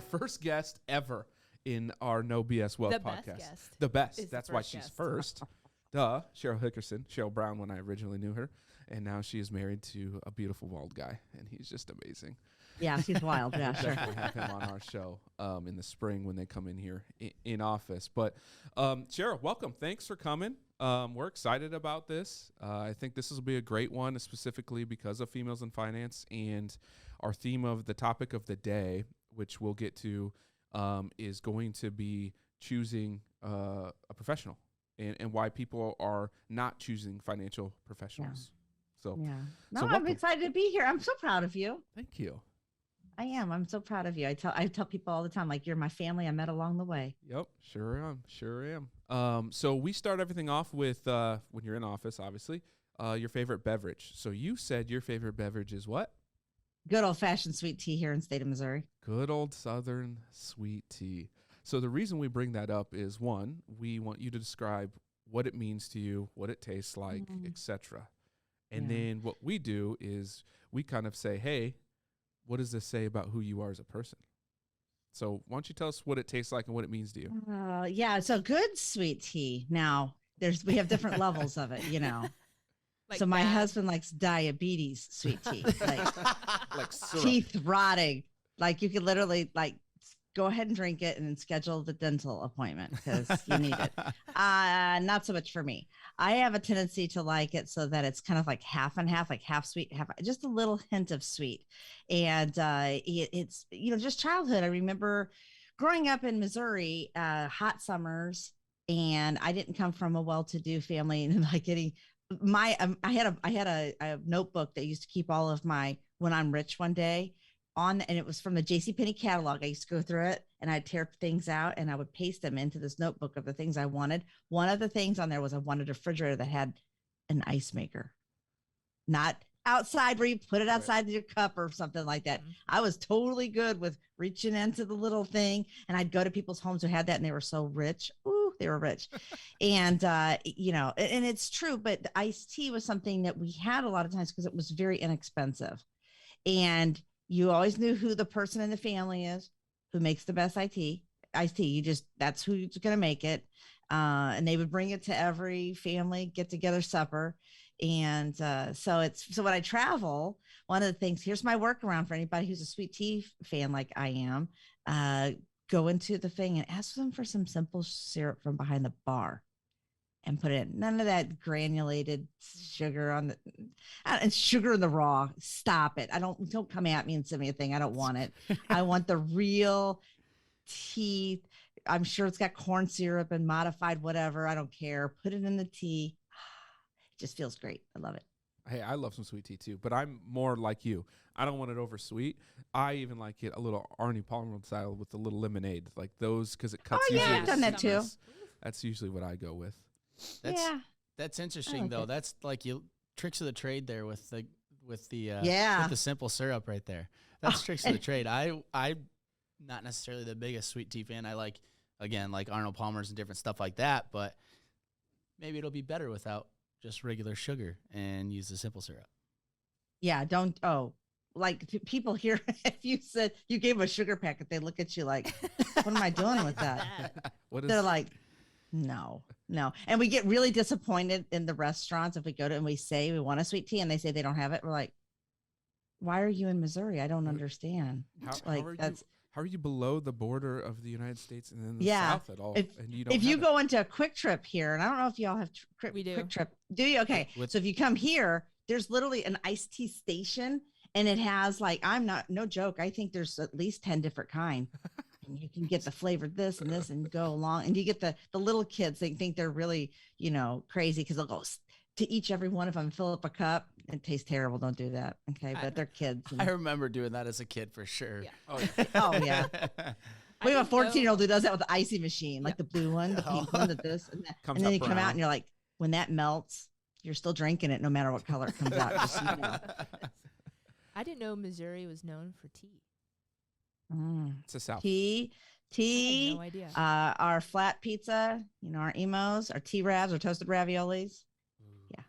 first guest ever in our No BS Wealth The podcast. best guest. The best. Is the That's why first she's guest. first. Duh. Sheryl Hickerson, Cheryl Brown when I originally knew her. And now she is married to a beautiful bald guy, and he's just amazing. Yeah, she's wild. Yeah, We'll sure. definitely have him on our show in the spring when they come in here in office. But Sheryl, welcome. Thanks for coming. We're excited about this. I think this will be a great one, specifically because of females in finance. And our theme of the topic of the day, which we'll get to, is going to be choosing a professional and why people are not choosing financial professionals. So, Yeah. No, so I'm welcome. excited to be here. I'm so proud of you. Thank you. I am. I'm so proud of you. I tell people all the time, like, you're my family I met along the way. Yep, sure am. So we start everything off with, when you're in office, obviously, your favorite beverage. So you said your favorite beverage is what? Good old fashioned sweet tea here in the state of Missouri. Good old Southern sweet tea. So the reason we bring that up is, one, we want you to describe what it means to you, what it tastes like, etc. And then what we do is we kind of say, hey, what does this say about who you are as a person? So why don't you tell us what it tastes like and what it means to you? Yeah, so good sweet tea. Now, we have different levels of it, you know. Like so my bad. husband likes diabetes sweet tea, like syrup. teeth rotting. Like you could literally like go ahead and drink it and then schedule the dental appointment because you need it. Not so much for me. I have a tendency to like it so that it's kind of like half and half, like half sweet, half just a little hint of sweet. And it's, you know, just childhood. I remember growing up in Missouri, hot summers, and I didn't come from a well-to-do family, and like getting my I had a notebook that used to keep all of my when I'm rich one day on, and it was from the JCPenney catalog. I used to go through it and I'd tear things out and I would paste them into this notebook of the things I wanted. One of the things on there was I wanted a refrigerator that had an ice maker, not outside where you put it outside your cup or something like that. I was totally good with reaching into the little thing, and I'd go to people's homes who had that and they were so rich. Ooh, they were rich. And, you know, and it's true, but the iced tea was something that we had a lot of times because it was very inexpensive. And you always knew who the person in the family is who makes the best iced tea. That's who's going to make it. And they would bring it to every family get together supper. And so when I travel, one of the things, here's my workaround for anybody who's a sweet tea fan like I am, go into the thing and ask them for some simple syrup from behind the bar and put it in. None of that granulated sugar and sugar in the raw. Stop it. Don't come at me and send me a thing. I don't want it. I want the real tea. I'm sure it's got corn syrup and modified whatever. I don't care. Put it in the tea. It just feels great. I love it. Hey, I love some sweet tea too, but I'm more like you. I don't want it over sweet. I even like it a little Arnie Palmer style with a little lemonade, like those, because it cuts. Oh yeah, usually I've done that too. That's usually what I go with. That's interesting like though. it. That's like tricks of the trade there with the with the simple syrup right there. That's tricks of the trade. I'm not necessarily the biggest sweet tea fan. I like Arnold Palmer's and different stuff like that, but maybe it'll be better without just regular sugar and use the simple syrup. Yeah, people here, if you said you gave them a sugar packet, they look at you like, what am I doing with that? They're like, no. And we get really disappointed in the restaurants if we go to and we say we want a sweet tea and they say they don't have it. We're like, why are you in Missouri? I don't understand. How are you below the border of the United States and then the South at all? If you go into a Quick Trip here, and I don't know if y'all have We do. Quick Trip. Do you? Okay. So if you come here, there's literally an iced tea station, and it has no joke, I think there's at least 10 different kind. And you can get the flavored this and this and go along. And you get the little kids, they think they're really, crazy because they'll go to each every one of them and fill up a cup. It tastes terrible. Don't do that. Okay. But they're kids. I remember doing that as a kid for sure. Yeah. Oh yeah. We have a 14-year-old who does that with the icy machine, like the blue one, the pink one, this and that. And then you come out and you're like, when that melts, you're still drinking it no matter what color it comes out. Just so you know. I didn't know Missouri was known for tea. It's the South. Tea. I had no idea. Our flat pizza, our emos, our T-Ravs, our toasted raviolis. Yeah.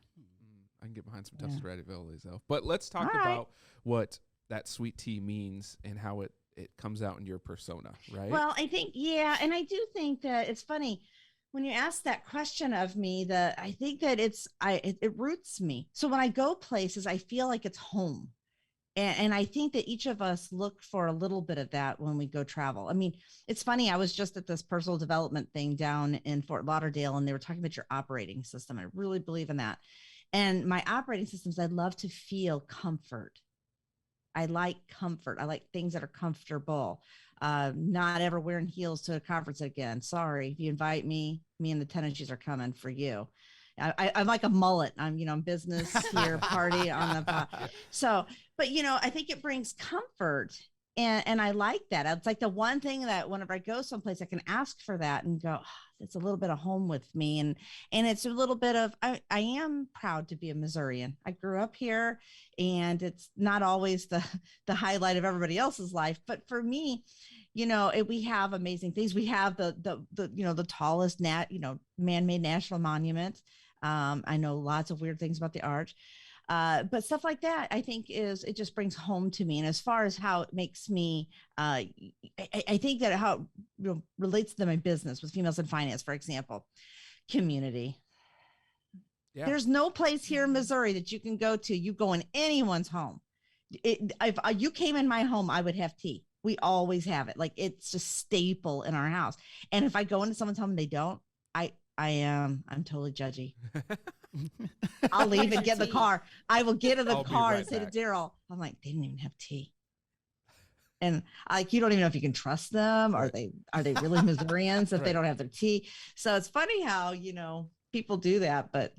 I can get behind some toasted raviolis though. But let's talk about what that sweet tea means and how it it comes out in your persona, right? Well, I think, yeah. And I do think that it's funny when you ask that question of me, that I think that it roots me. So when I go places, I feel like it's home. And I think that each of us look for a little bit of that when we go travel. I mean, it's funny. I was just at this personal development thing down in Fort Lauderdale, and they were talking about your operating system. I really believe in that. And my operating systems, I love to feel comfort. I like comfort. I like things that are comfortable. Not ever wearing heels to a conference again. Sorry, if you invite me, me and the tennis shoes are coming for you. I'm like a mullet. I'm business here, party on the pot. So, but I think it brings comfort, and I like that. It's like the one thing that whenever I go someplace, I can ask for that and go, it's a little bit of home with me, and it's a little bit of I am proud to be a Missourian. I grew up here, and it's not always the highlight of everybody else's life, but for me, we have amazing things. We have the tallest man-made national monument. I know lots of weird things about the arch, but stuff like that, I think it just brings home to me. And as far as how it makes me, I think that how it relates to my business with females in finance, for example, community. Yeah. There's no place here in Missouri that you can go to. You go in anyone's home. If you came in my home, I would have tea. We always have it. Like, it's just staple in our house. And if I go into someone's home and they don't, I'm totally judgy. I'll leave and get in the car. I will get in the car and say to Daryl, I'm like, they didn't even have tea. And you don't even know if you can trust them. Are they really Missourians if they don't have their tea? So it's funny how, people do that, but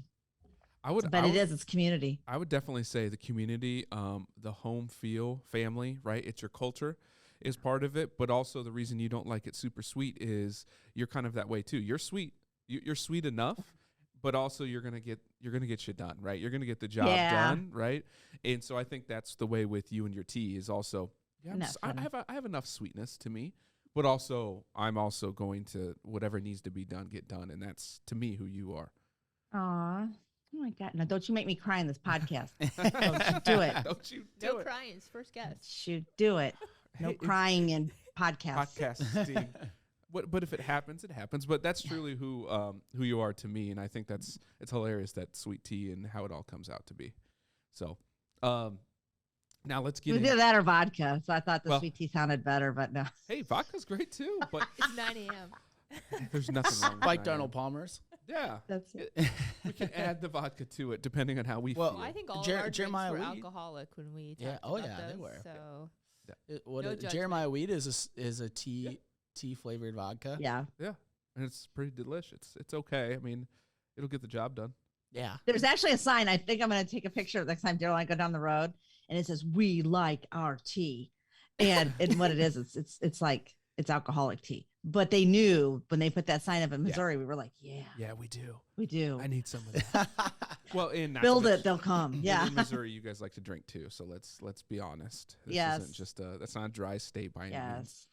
it's community. I would definitely say the community, the home feel, family, right? It's your culture is part of it, but also the reason you don't like it super sweet is you're kind of that way too. You're sweet. You're sweet enough, but also you're gonna get shit done, right? You're gonna get the job done, right? And so I think that's the way with you and your tea is also. Yeah, I have enough sweetness to me, but also I'm also going to whatever needs to be done get done, and that's to me who you are. Aw. Oh my God! Now, don't you make me cry in this podcast? Don't you do it? Don't you do no it? crying. It's first guest. Shoot, do it. No crying in podcasts. Podcasting. But if it happens, it happens. But that's truly who you are to me, and I think it's hilarious, that sweet tea and how it all comes out to be. So, now let's get. We did that or vodka, so I thought the sweet tea sounded better, but no. Hey, vodka's great too, but it's 9 a.m. There's nothing wrong with Spiked Arnold Palmer's. Yeah, that's it. We can add the vodka to it depending on how we feel. I think all of our drinks were alcoholic when we talked about those, they were. So Jeremiah Wheat is a tea flavored vodka. Yeah, and it's pretty delicious. It's okay. I mean, it'll get the job done. Yeah. There's actually a sign. I think I'm going to take a picture next time Daryl and I go down the road, and it says, "We like our tea," and what it is, it's like it's alcoholic tea. But they knew when they put that sign up in Missouri, we were like, yeah, we do. We do. I need some of that. Well, build it, they'll come. Yeah. In Missouri, you guys like to drink too, so let's be honest. This isn't just that's not a dry state by any means.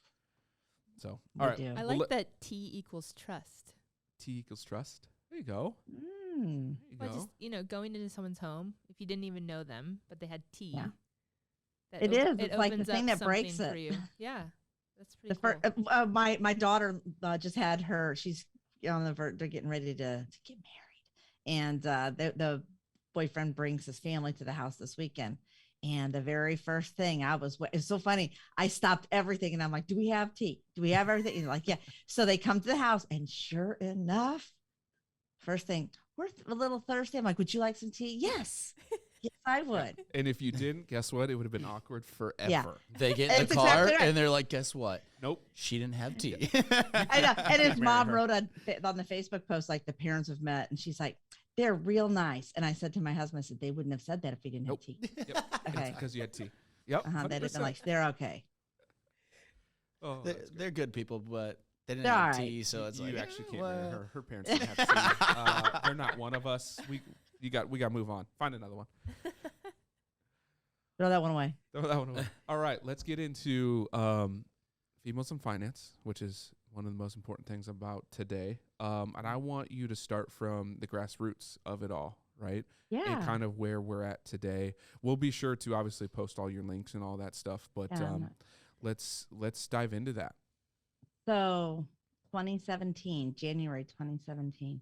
So, all right. I like that T equals trust. T equals trust. There you go. Just going into someone's home, if you didn't even know them, but they had tea. Yeah. It's like the thing that breaks it. For you. Yeah. That's pretty cool. My daughter just had her. She's on the verge. They're getting ready to get married, and the boyfriend brings his family to the house this weekend. And the very first thing it's so funny. I stopped everything, and I'm like, "Do we have tea? Do we have everything?" And they're like, "Yeah." So they come to the house, and sure enough, first thing, we're a little thirsty. I'm like, "Would you like some tea?" Yes. Yes, I would. And if you didn't, guess what? It would have been awkward forever. Yeah. They get in the car and they're like, guess what? Nope. She didn't have tea. I know. And his mom wrote on the Facebook post, like, the parents have met, and she's like, they're real nice. And I said to my husband, I said, they wouldn't have said that if we didn't have tea. Yep. Okay. Because you had tea. Yep. They'd have been like, they're okay. Oh, they're good people, but they didn't have tea. So it's you actually can't marry her. Her parents didn't have tea. They're not one of us. We got to move on. Find another one. Throw that one away. All right, let's get into females in finance, which is one of the most important things about today. And I want you to start from the grassroots of it all, right? Yeah. And kind of where we're at today. We'll be sure to obviously post all your links and all that stuff, but Let's dive into that. So 2017, January 2017.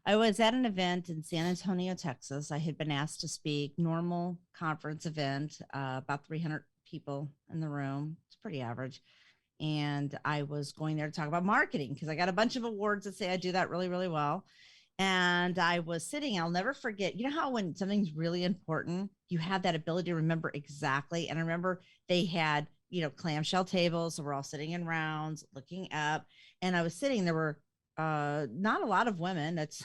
I was at an event in San Antonio, Texas. I had been asked to speak, normal conference event, about 300 people in the room. It's pretty average. And I was going there to talk about marketing because I got a bunch of awards that say I do that really, really well. And I was sitting, I'll never forget, you know how when something's really important, you have that ability to remember exactly. And I remember they had, clamshell tables. So we're all sitting in rounds looking up. And I was sitting, there were not a lot of women. That's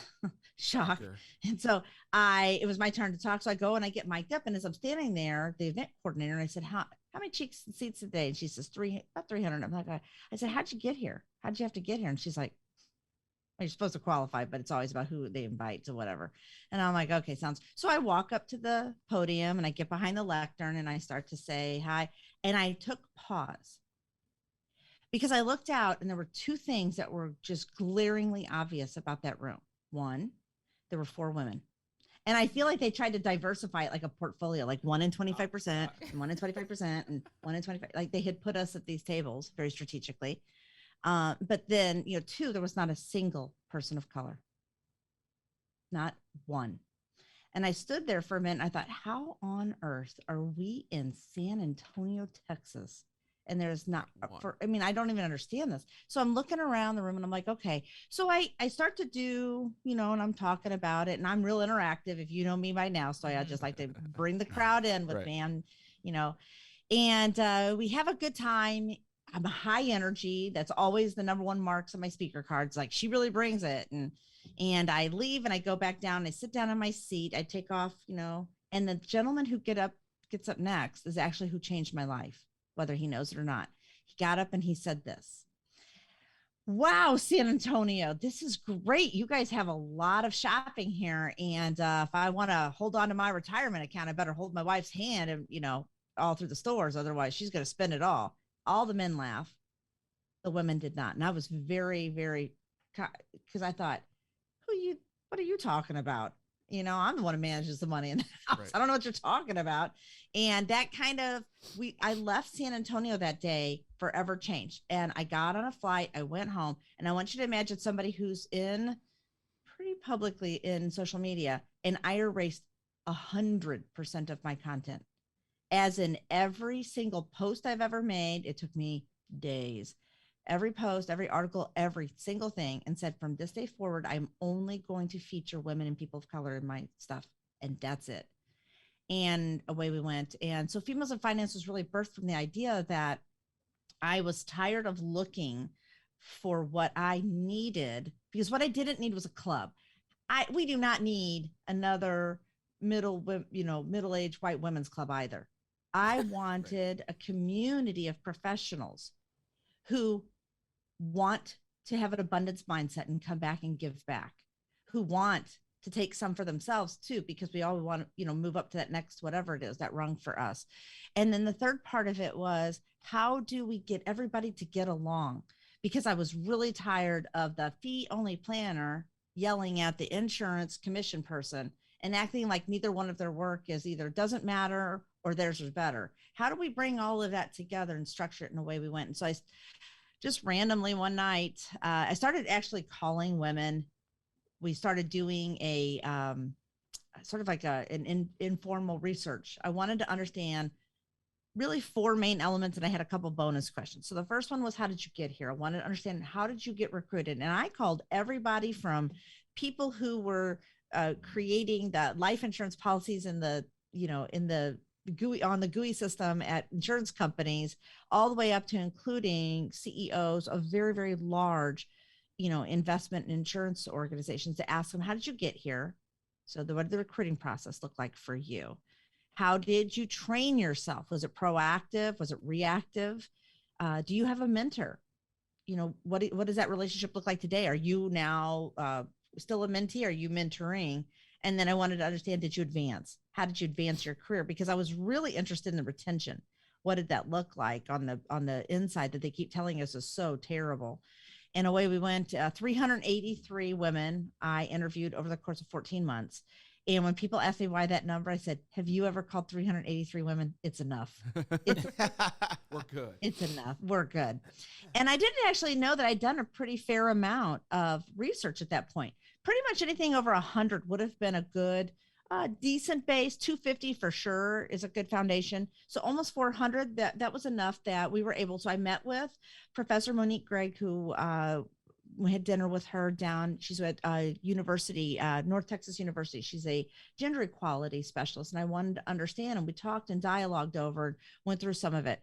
shock. Sure. And so it was my turn to talk. So I go and I get mic'd up. And as I'm standing there, the event coordinator, and I said, how many cheeks and seats a day? And she says, about 300. I'm like, I said, how'd you get here? How'd you have to get here? And she's like, well, you're supposed to qualify, but it's always about who they invite to whatever. And I'm like, okay, sounds. So I walk up to the podium and I get behind the lectern and I start to say hi. And I took pause because I looked out and there were two things that were just glaringly obvious about that room. One, there were 4 women. And I feel like they tried to diversify it like a portfolio, like 1 in 25%, and 1 in 25%, and 1 in 25. Like they had put us at these tables very strategically. But then, 2, there was not a single person of color. Not one. And I stood there for a minute and I thought, how on earth are we in San Antonio, Texas? And there's not I don't even understand this. So I'm looking around the room and I'm like, okay. So I start to do, and I'm talking about it and I'm real interactive if you know me by now. So I just like to bring the crowd in with me and, and we have a good time. I'm a high energy. That's always the number 1 marks on my speaker cards. Like she really brings it. And I leave and I go back down. I sit down in my seat. I take off, and the gentleman who gets up next is actually who changed my life, whether he knows it or not. He got up and he said this. Wow, San Antonio, this is great. You guys have a lot of shopping here. And if I want to hold on to my retirement account, I better hold my wife's hand and, all through the stores. Otherwise she's going to spend it all. All the men laugh. The women did not. And I was very, very, because I thought, what are you talking about? I'm the one who manages the money in the house. Right. I don't know what you're talking about. And that I left San Antonio that day forever changed. And I got on a flight. I went home. And I want you to imagine somebody who's in pretty publicly in social media. And I erased 100% of my content. As in every single post I've ever made, it took me days. Every post, every article, every single thing, and said from this day forward, I'm only going to feature women and people of color in my stuff. And that's it. And away we went. And so Females in Finance was really birthed from the idea that I was tired of looking for what I needed, because what I didn't need was a club. We do not need another middle-aged white women's club either. I wanted a community of professionals who want to have an abundance mindset and come back and give back, who want to take some for themselves too, because we all want to, move up to that next, whatever it is, that rung for us. And then the third part of it was, how do we get everybody to get along? Because I was really tired of the fee-only planner yelling at the insurance commission person and acting like neither one of their work is either doesn't matter or theirs is better. How do we bring all of that together and structure it in a way we went? And so I just randomly one night, I started actually calling women. We started doing a sort of like an informal research. I wanted to understand really 4 main elements, and I had a couple bonus questions. So the first one was, how did you get here? I wanted to understand, how did you get recruited? And I called everybody from people who were creating the life insurance policies in the GUI, on the GUI system at insurance companies, all the way up to including CEOs of very, very large, investment and insurance organizations, to ask them, how did you get here? So what did the recruiting process look like for you? How did you train yourself? Was it proactive? Was it reactive? Do you have a mentor? What does that relationship look like today? Are you now still a mentee? Are you mentoring? And then I wanted to understand, did you advance? How did you advance your career? Because I was really interested in the retention. What did that look like on the inside that they keep telling us is so terrible? And away we went. 383 women I interviewed over the course of 14 months. And when people ask me why that number, I said, have you ever called 383 women? It's enough. We're good. It's enough. We're good. And I didn't actually know that I'd done a pretty fair amount of research at that point. Pretty much anything over 100 would have been a good, decent base. 250 for sure is a good foundation. So almost 400, that was enough that we were able. So I met with Professor Monique Gregg, who we had dinner with her down. She's at university, North Texas University. She's a gender equality specialist. And I wanted to understand, and we talked and dialogued over and went through some of it.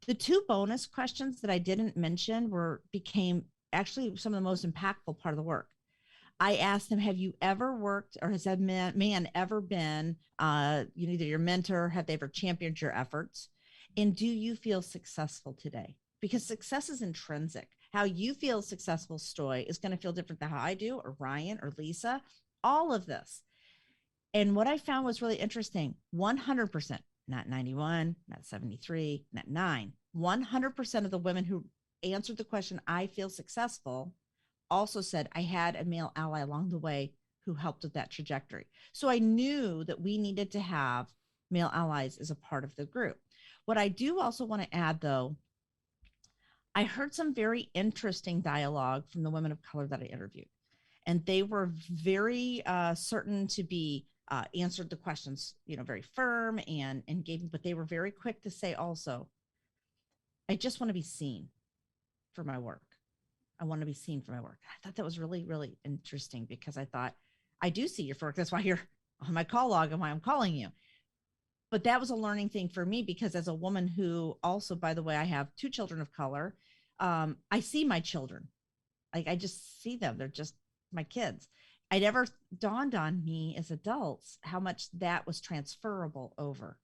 The 2 bonus questions that I didn't mention became actually some of the most impactful part of the work. I asked them, have you ever worked, or has that man ever been either your mentor, have they ever championed your efforts? And do you feel successful today? Because success is intrinsic. How you feel successful, Stoy, is going to feel different than how I do, or Ryan, or Lisa, all of this. And what I found was really interesting, 100%, not 91, not 73, not 9, 100% of the women who answered the question, I feel successful, also said, I had a male ally along the way who helped with that trajectory. So I knew that we needed to have male allies as a part of the group. What I do also want to add, though, I heard some very interesting dialogue from the women of color that I interviewed, and they were very certain to be answered the questions, very firm and gave, but they were very quick to say also, I just want to be seen for my work. I want to be seen for my work. I thought that was really, really interesting, because I thought, I do see your work. That's why you're on my call log and why I'm calling you. But that was a learning thing for me, because as a woman who also, by the way, I have 2 children of color. I see my children. Like, I just see them. They're just my kids. It never dawned on me as adults how much that was transferable over.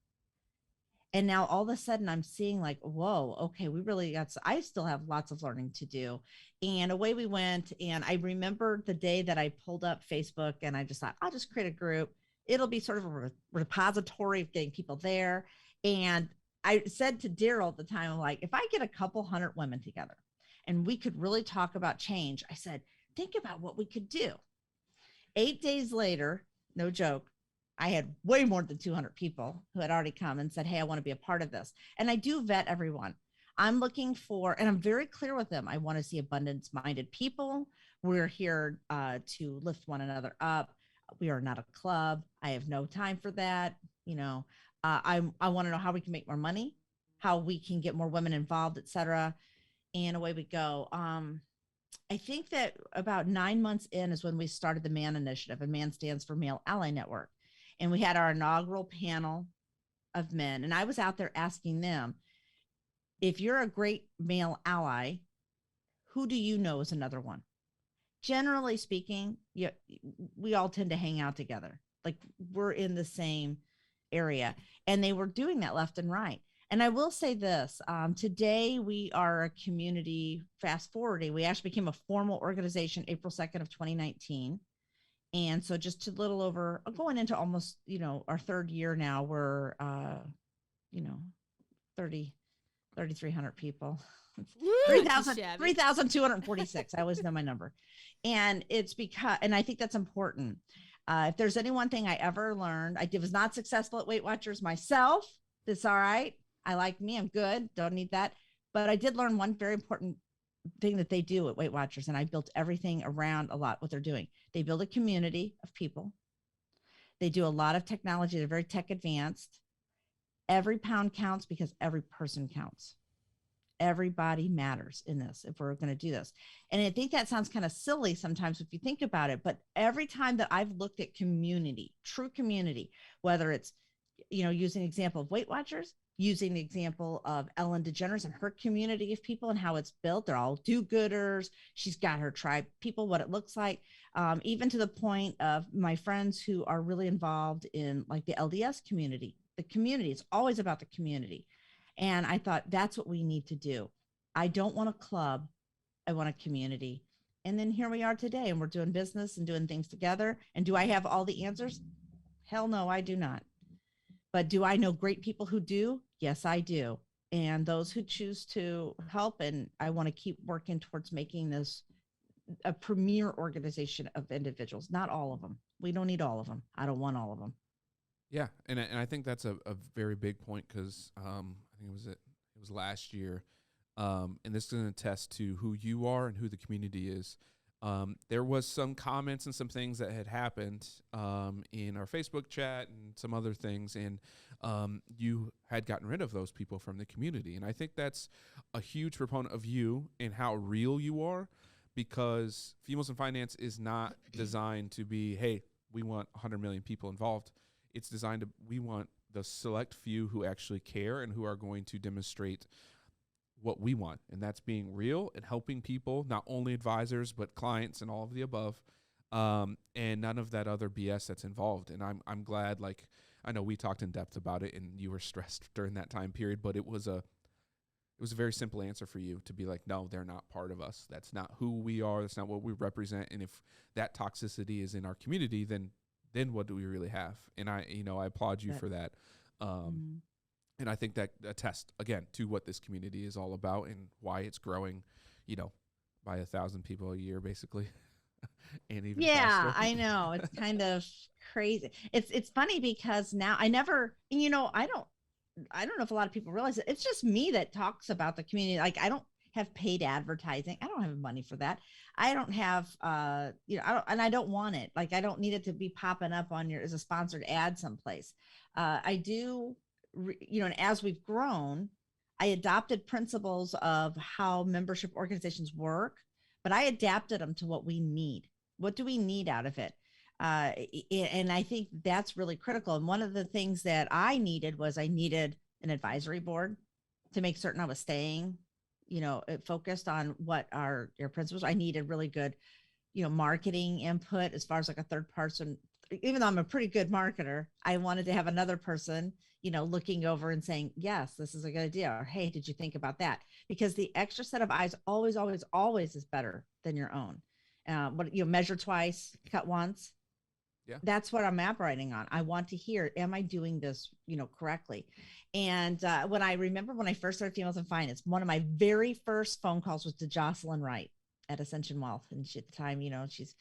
And now all of a sudden I'm seeing like, whoa, okay, we really I still have lots of learning to do. And away we went. And I remember the day that I pulled up Facebook, and I just thought, I'll just create a group. It'll be sort of a repository of getting people there. And I said to Daryl at the time, I'm like, if I get a couple hundred women together and we could really talk about change, I said, think about what we could do. 8 days later, no joke, I had way more than 200 people who had already come and said, hey, I want to be a part of this. And I do vet everyone. I'm looking for, and I'm very clear with them, I want to see abundance-minded people. We're here to lift one another up. We are not a club. I have no time for that. I want to know how we can make more money, how we can get more women involved, et cetera. And away we go. I think that about 9 months in is when we started the MAN initiative, and MAN stands for Male Ally Network. And we had our inaugural panel of men. And I was out there asking them, if you're a great male ally, who do you know is another one? Generally speaking, we all tend to hang out together. Like, we're in the same area. And they were doing that left and right. And I will say this, today we are a community, fast forwarding, we actually became a formal organization April 2nd of 2019. And so just a little over, going into almost, our 3rd year now, we're, 3,300 people, 3,246. I always know my number. And it's because, and I think that's important. If there's any one thing I ever learned, I was not successful at Weight Watchers myself. That's all right. I like me. I'm good. Don't need that. But I did learn one very important thing that they do at Weight Watchers. And I built everything around a lot what they're doing. They build a community of people. They do a lot of technology. They're very tech advanced. Every pound counts because every person counts. Everybody matters in this if we're going to do this. And I think that sounds kind of silly sometimes if you think about it, but every time that I've looked at community, true community, whether it's, using the example of Weight Watchers, using the example of Ellen DeGeneres and her community of people and how it's built, they're all do-gooders. She's got her tribe people, what it looks like, even to the point of my friends who are really involved in like the LDS community. The community, it's always about the community. And I thought that's what we need to do. I don't want a club. I want a community. And then here we are today, and we're doing business and doing things together. And do I have all the answers? Hell no, I do not. But do I know great people who do? Yes, I do. And those who choose to help, and I want to keep working towards making this a premier organization of individuals, not all of them. We don't need all of them. I don't want all of them. Yeah. And I think that's a very big point because I think it was last year. And this is going to attest to who you are and who the community is. There was some comments and some things that had happened in our Facebook chat and some other things, and you had gotten rid of those people from the community. And I think that's a huge proponent of you and how real you are, because Females in Finance is not designed to be, hey, we want 100 million people involved. It's designed to, we want the select few who actually care and who are going to demonstrate what we want, and that's being real and helping people, not only advisors but clients and all of the above, and none of that other BS that's involved. And I'm glad, like, I know we talked in depth about it and you were stressed during that time period, but it was a very simple answer for you to be like, no, they're not part of us. That's not who we are. That's not what we represent. And if that toxicity is in our community, then what do we really have? And I applaud you for that. And I think that attests, again, to what this community is all about and why it's growing, by 1,000 people a year, basasically. And even faster. I know. It's kind of crazy. It's funny because now I don't know if a lot of people realize it. It's just me that talks about the community. Like, I don't have paid advertising. I don't have money for that. I don't have, I don't want it. Like, I don't need it to be popping up as a sponsored ad someplace. I do. And as we've grown, I adopted principles of how membership organizations work, but I adapted them to what we need. What do we need out of it? And I think that's really critical. And one of the things that I needed an advisory board to make certain I was staying, focused on what your principles. I needed really good, marketing input as far as like a third person. Even though I'm a pretty good marketer, I wanted to have another person, looking over and saying, yes, this is a good idea. Or, hey, did you think about that? Because the extra set of eyes always, always, always is better than your own. Measure twice, cut once. Yeah. That's what I'm operating on. I want to hear, am I doing this, correctly? And when I first started Females in Finance, one of my very first phone calls was to Jocelyn Wright at Ascension Wealth. And she, at the time, she's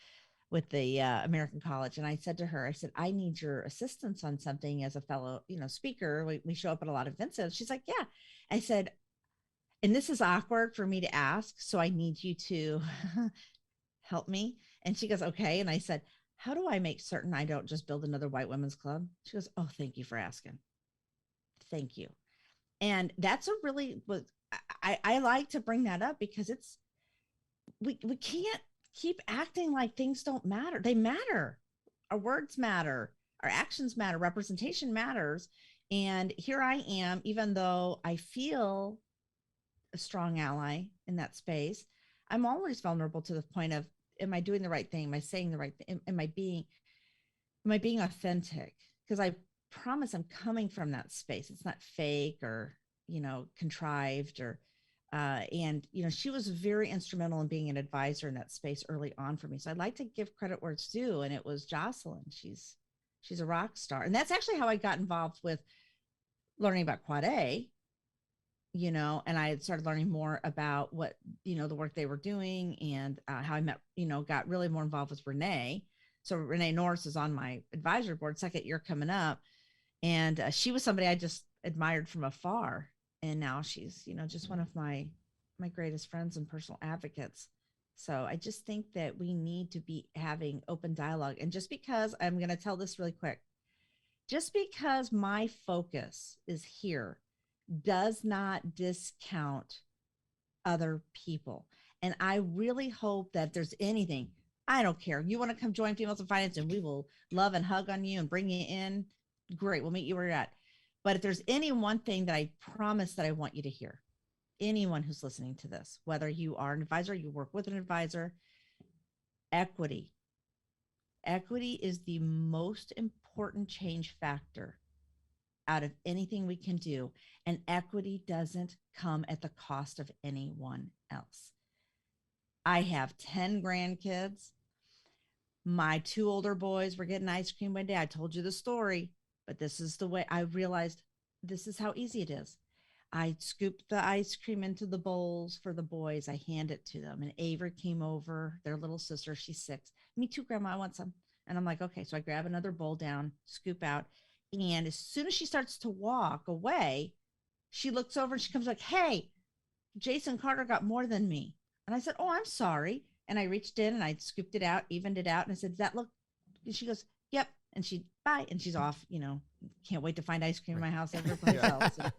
with the American College. And I said to her, I need your assistance on something as a fellow, speaker. We show up at a lot of events. She's like, yeah. I said, and this is awkward for me to ask, so I need you to help me. And she goes, okay. And I said, how do I make certain I don't just build another white women's club? She goes, oh, thank you for asking. Thank you. And that's I like to bring that up because we can't keep acting like things don't matter. They matter. Our words matter. Our actions matter. Representation matters. And here I am, even though I feel a strong ally in that space, I'm always vulnerable to the point of, am I doing the right thing? Am I saying the right thing? Am I being authentic? Because I promise I'm coming from that space. It's not fake or, contrived or, and she was very instrumental in being an advisor in that space early on for me. So I'd like to give credit where it's due. And it was Jocelyn. She's a rock star. And that's actually how I got involved with learning about Quad A, and I had started learning more about what, the work they were doing and how I met, got really more involved with Renee. So Renee Norris is on my advisory board, second year coming up. And she was somebody I just admired from afar. And now she's, just one of my greatest friends and personal advocates. So I just think that we need to be having open dialogue. And just because I'm going to tell this really quick, just because my focus is here does not discount other people. And I really hope that if there's anything, I don't care. You want to come join Females in Finance and we will love and hug on you and bring you in. Great. We'll meet you where you're at. But if there's any one thing that I promise that I want you to hear, anyone who's listening to this, whether you are an advisor, you work with an advisor, equity. Equity is the most important change factor out of anything we can do. And equity doesn't come at the cost of anyone else. I have 10 grandkids. My 2 older boys were getting ice cream one day. I told you the story, but this is the way I realized this is how easy it is. I scooped the ice cream into the bowls for the boys. I hand it to them. And Ava came over, their little sister. She's 6. Me too, Grandma. I want some. And I'm like, okay. So I grab another bowl down, scoop out. And as soon as she starts to walk away, she looks over and she comes like, hey, Jason Carter got more than me. And I said, oh, I'm sorry. And I reached in and I scooped it out, evened it out. And I said, does that look? And she goes, yep. And bye. And she's off, can't wait to find ice cream in my house every else. So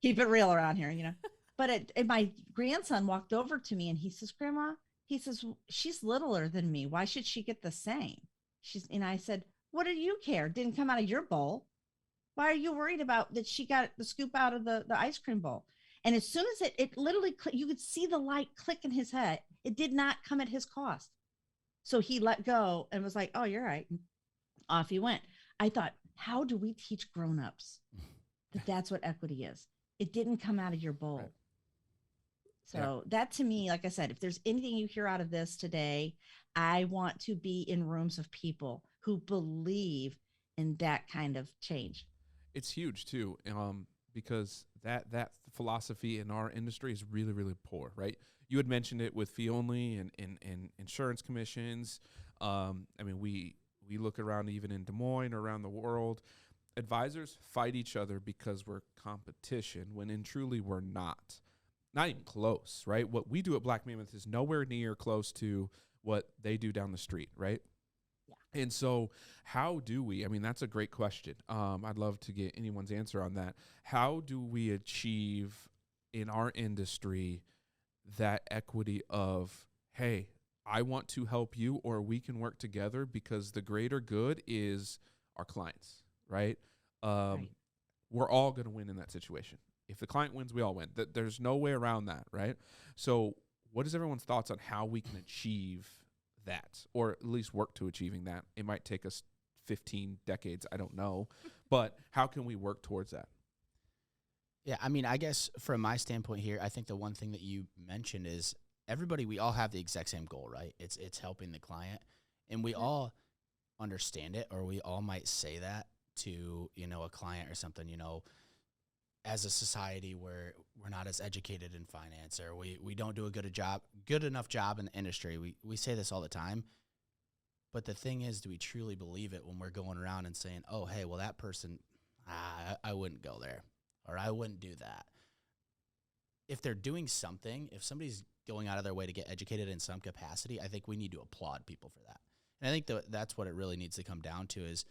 keep it real around here, But my grandson walked over to me and he says, Grandma, he says, she's littler than me. Why should she get the same? And I said, what do you care? It didn't come out of your bowl. Why are you worried about that she got the scoop out of the ice cream bowl? And as soon as it literally, you could see the light click in his head. It did not come at his cost. So he let go and was like, oh, you're right. And off he went. I thought, how do we teach grownups that that's what equity is? It didn't come out of your bowl. Right. So that to me, like I said, if there's anything you hear out of this today, I want to be in rooms of people who believe in that kind of change. It's huge too, because that philosophy in our industry is really, really poor, right? You had mentioned it with fee only and insurance commissions. We look around even in Des Moines or around the world. Advisors fight each other because we're competition when in truly we're not even close, right? What we do at Black Mammoth is nowhere near close to what they do down the street, right? Yeah. And so how do we, that's a great question. I'd love to get anyone's answer on that. How do we achieve in our industry that equity of, hey, I want to help you or we can work together because the greater good is our clients, right? Right. We're all going to win in that situation. If the client wins, we all win. There's no way around that, right? So what is everyone's thoughts on how we can achieve that or at least work to achieving that? It might take us 15 decades. I don't know. But how can we work towards that? Yeah, I guess from my standpoint here, I think the one thing that you mentioned is we all have the exact same goal, right? It's helping the client. And we all understand it, or we all might say that to, a client or something, as a society where we're not as educated in finance or we don't do a good enough job in the industry. We say this all the time. But the thing is, do we truly believe it when we're going around and saying, oh, hey, well, that person, I wouldn't go there or I wouldn't do that. If they're doing something, if somebody's going out of their way to get educated in some capacity, I think we need to applaud people for that. And I think that's what it really needs to come down to is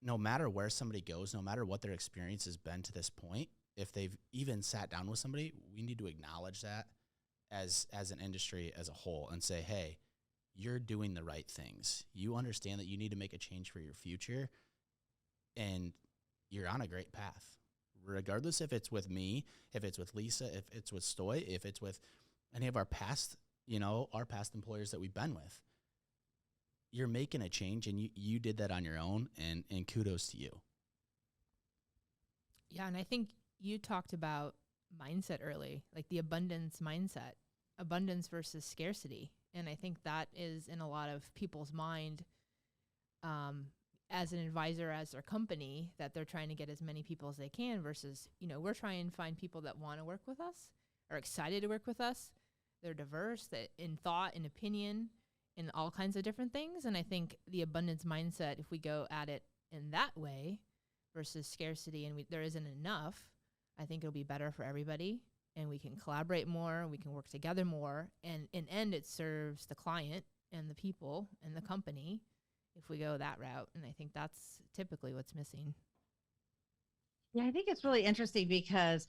no matter where somebody goes, no matter what their experience has been to this point, if they've even sat down with somebody, we need to acknowledge that as an industry as a whole and say, hey, you're doing the right things. You understand that you need to make a change for your future, and you're on a great path. Regardless if it's with me, if it's with Lisa, if it's with Stoy, if it's with any of our past employers that we've been with. You're making a change, and you did that on your own, and kudos to you. Yeah, and I think you talked about mindset early, like the abundance mindset, abundance versus scarcity. And I think that is in a lot of people's mind as an advisor, as their company, that they're trying to get as many people as they can versus, we're trying to find people that want to work with us, are excited to work with us. They're diverse that in thought and opinion, in all kinds of different things. And I think the abundance mindset, if we go at it in that way versus scarcity and there isn't enough, I think it'll be better for everybody and we can collaborate more, we can work together more. And in end, it serves the client and the people and the company if we go that route. And I think that's typically what's missing. Yeah, I think it's really interesting because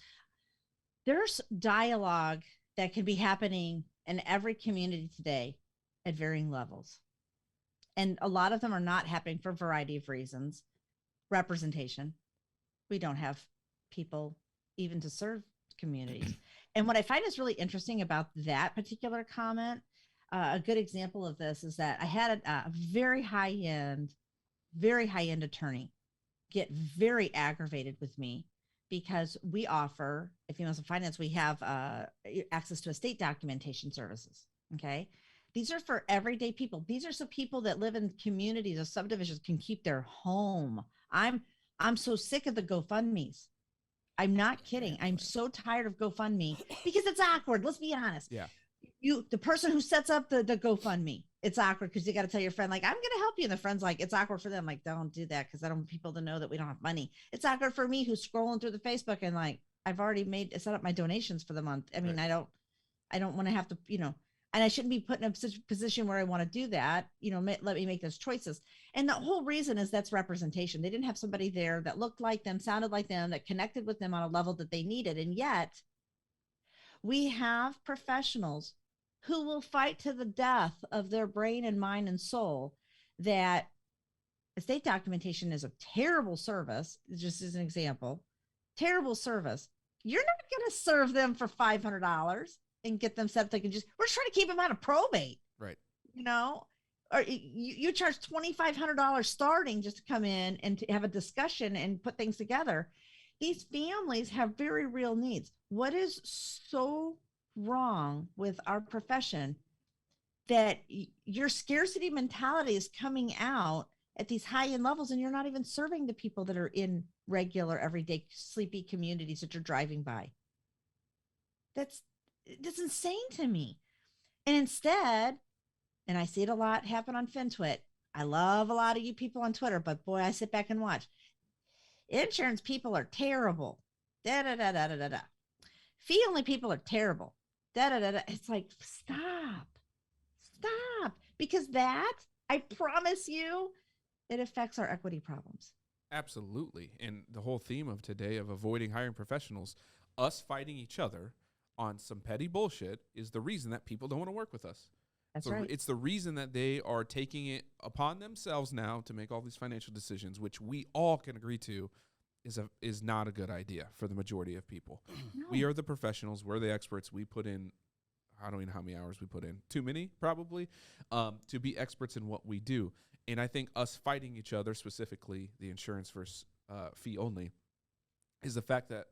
there's dialogue that can be happening in every community today at varying levels. And a lot of them are not happening for a variety of reasons. Representation. We don't have people even to serve communities. And what I find is really interesting about that particular comment, a good example of this is that I had a very high-end attorney get very aggravated with me because we offer, if you want some finance, we have access to estate documentation services. Okay. These are for everyday people. These are so people that live in communities or subdivisions can keep their home. I'm so sick of the GoFundMes. I'm not kidding. I'm so tired of GoFundMe because it's awkward. Let's be honest. Yeah. The person who sets up the GoFundMe, it's awkward because you got to tell your friend, like, I'm going to help you. And the friend's like, it's awkward for them. Like, don't do that because I don't want people to know that we don't have money. It's awkward for me who's scrolling through the Facebook and like, I've already set up my donations for the month. I mean, right. I don't want to have to, and I shouldn't be put in a position where I want to do that. Let me make those choices. And the whole reason is that's representation. They didn't have somebody there that looked like them, sounded like them, that connected with them on a level that they needed. And yet we have professionals who will fight to the death of their brain and mind and soul that estate documentation is a terrible service, just as an example, terrible service. You're not going to serve them for $500 and get them set up. We're trying to keep them out of probate. Right. Or you charge $2,500 starting just to come in and to have a discussion and put things together. These families have very real needs. What is so wrong with our profession that your scarcity mentality is coming out at these high-end levels and you're not even serving the people that are in regular, everyday, sleepy communities that you're driving by? That's insane to me. And instead, and I see it a lot happen on FinTwit. I love a lot of you people on Twitter, but boy, I sit back and watch. Insurance people are terrible. Da da da da da da. Fee only people are terrible. Da da da da. It's like, stop, because that, I promise you, it affects our equity problems. Absolutely. And the whole theme of today of avoiding hiring professionals, us fighting each other on some petty bullshit, is the reason that people don't want to work with us. That's right. It's the reason that they are taking it upon themselves now to make all these financial decisions, which we all can agree to is not a good idea for the majority of people. No. We are the professionals. We're the experts. We put in, I don't even know how many hours we put in. Too many, probably, to be experts in what we do. And I think us fighting each other, specifically the insurance versus fee only, is the fact that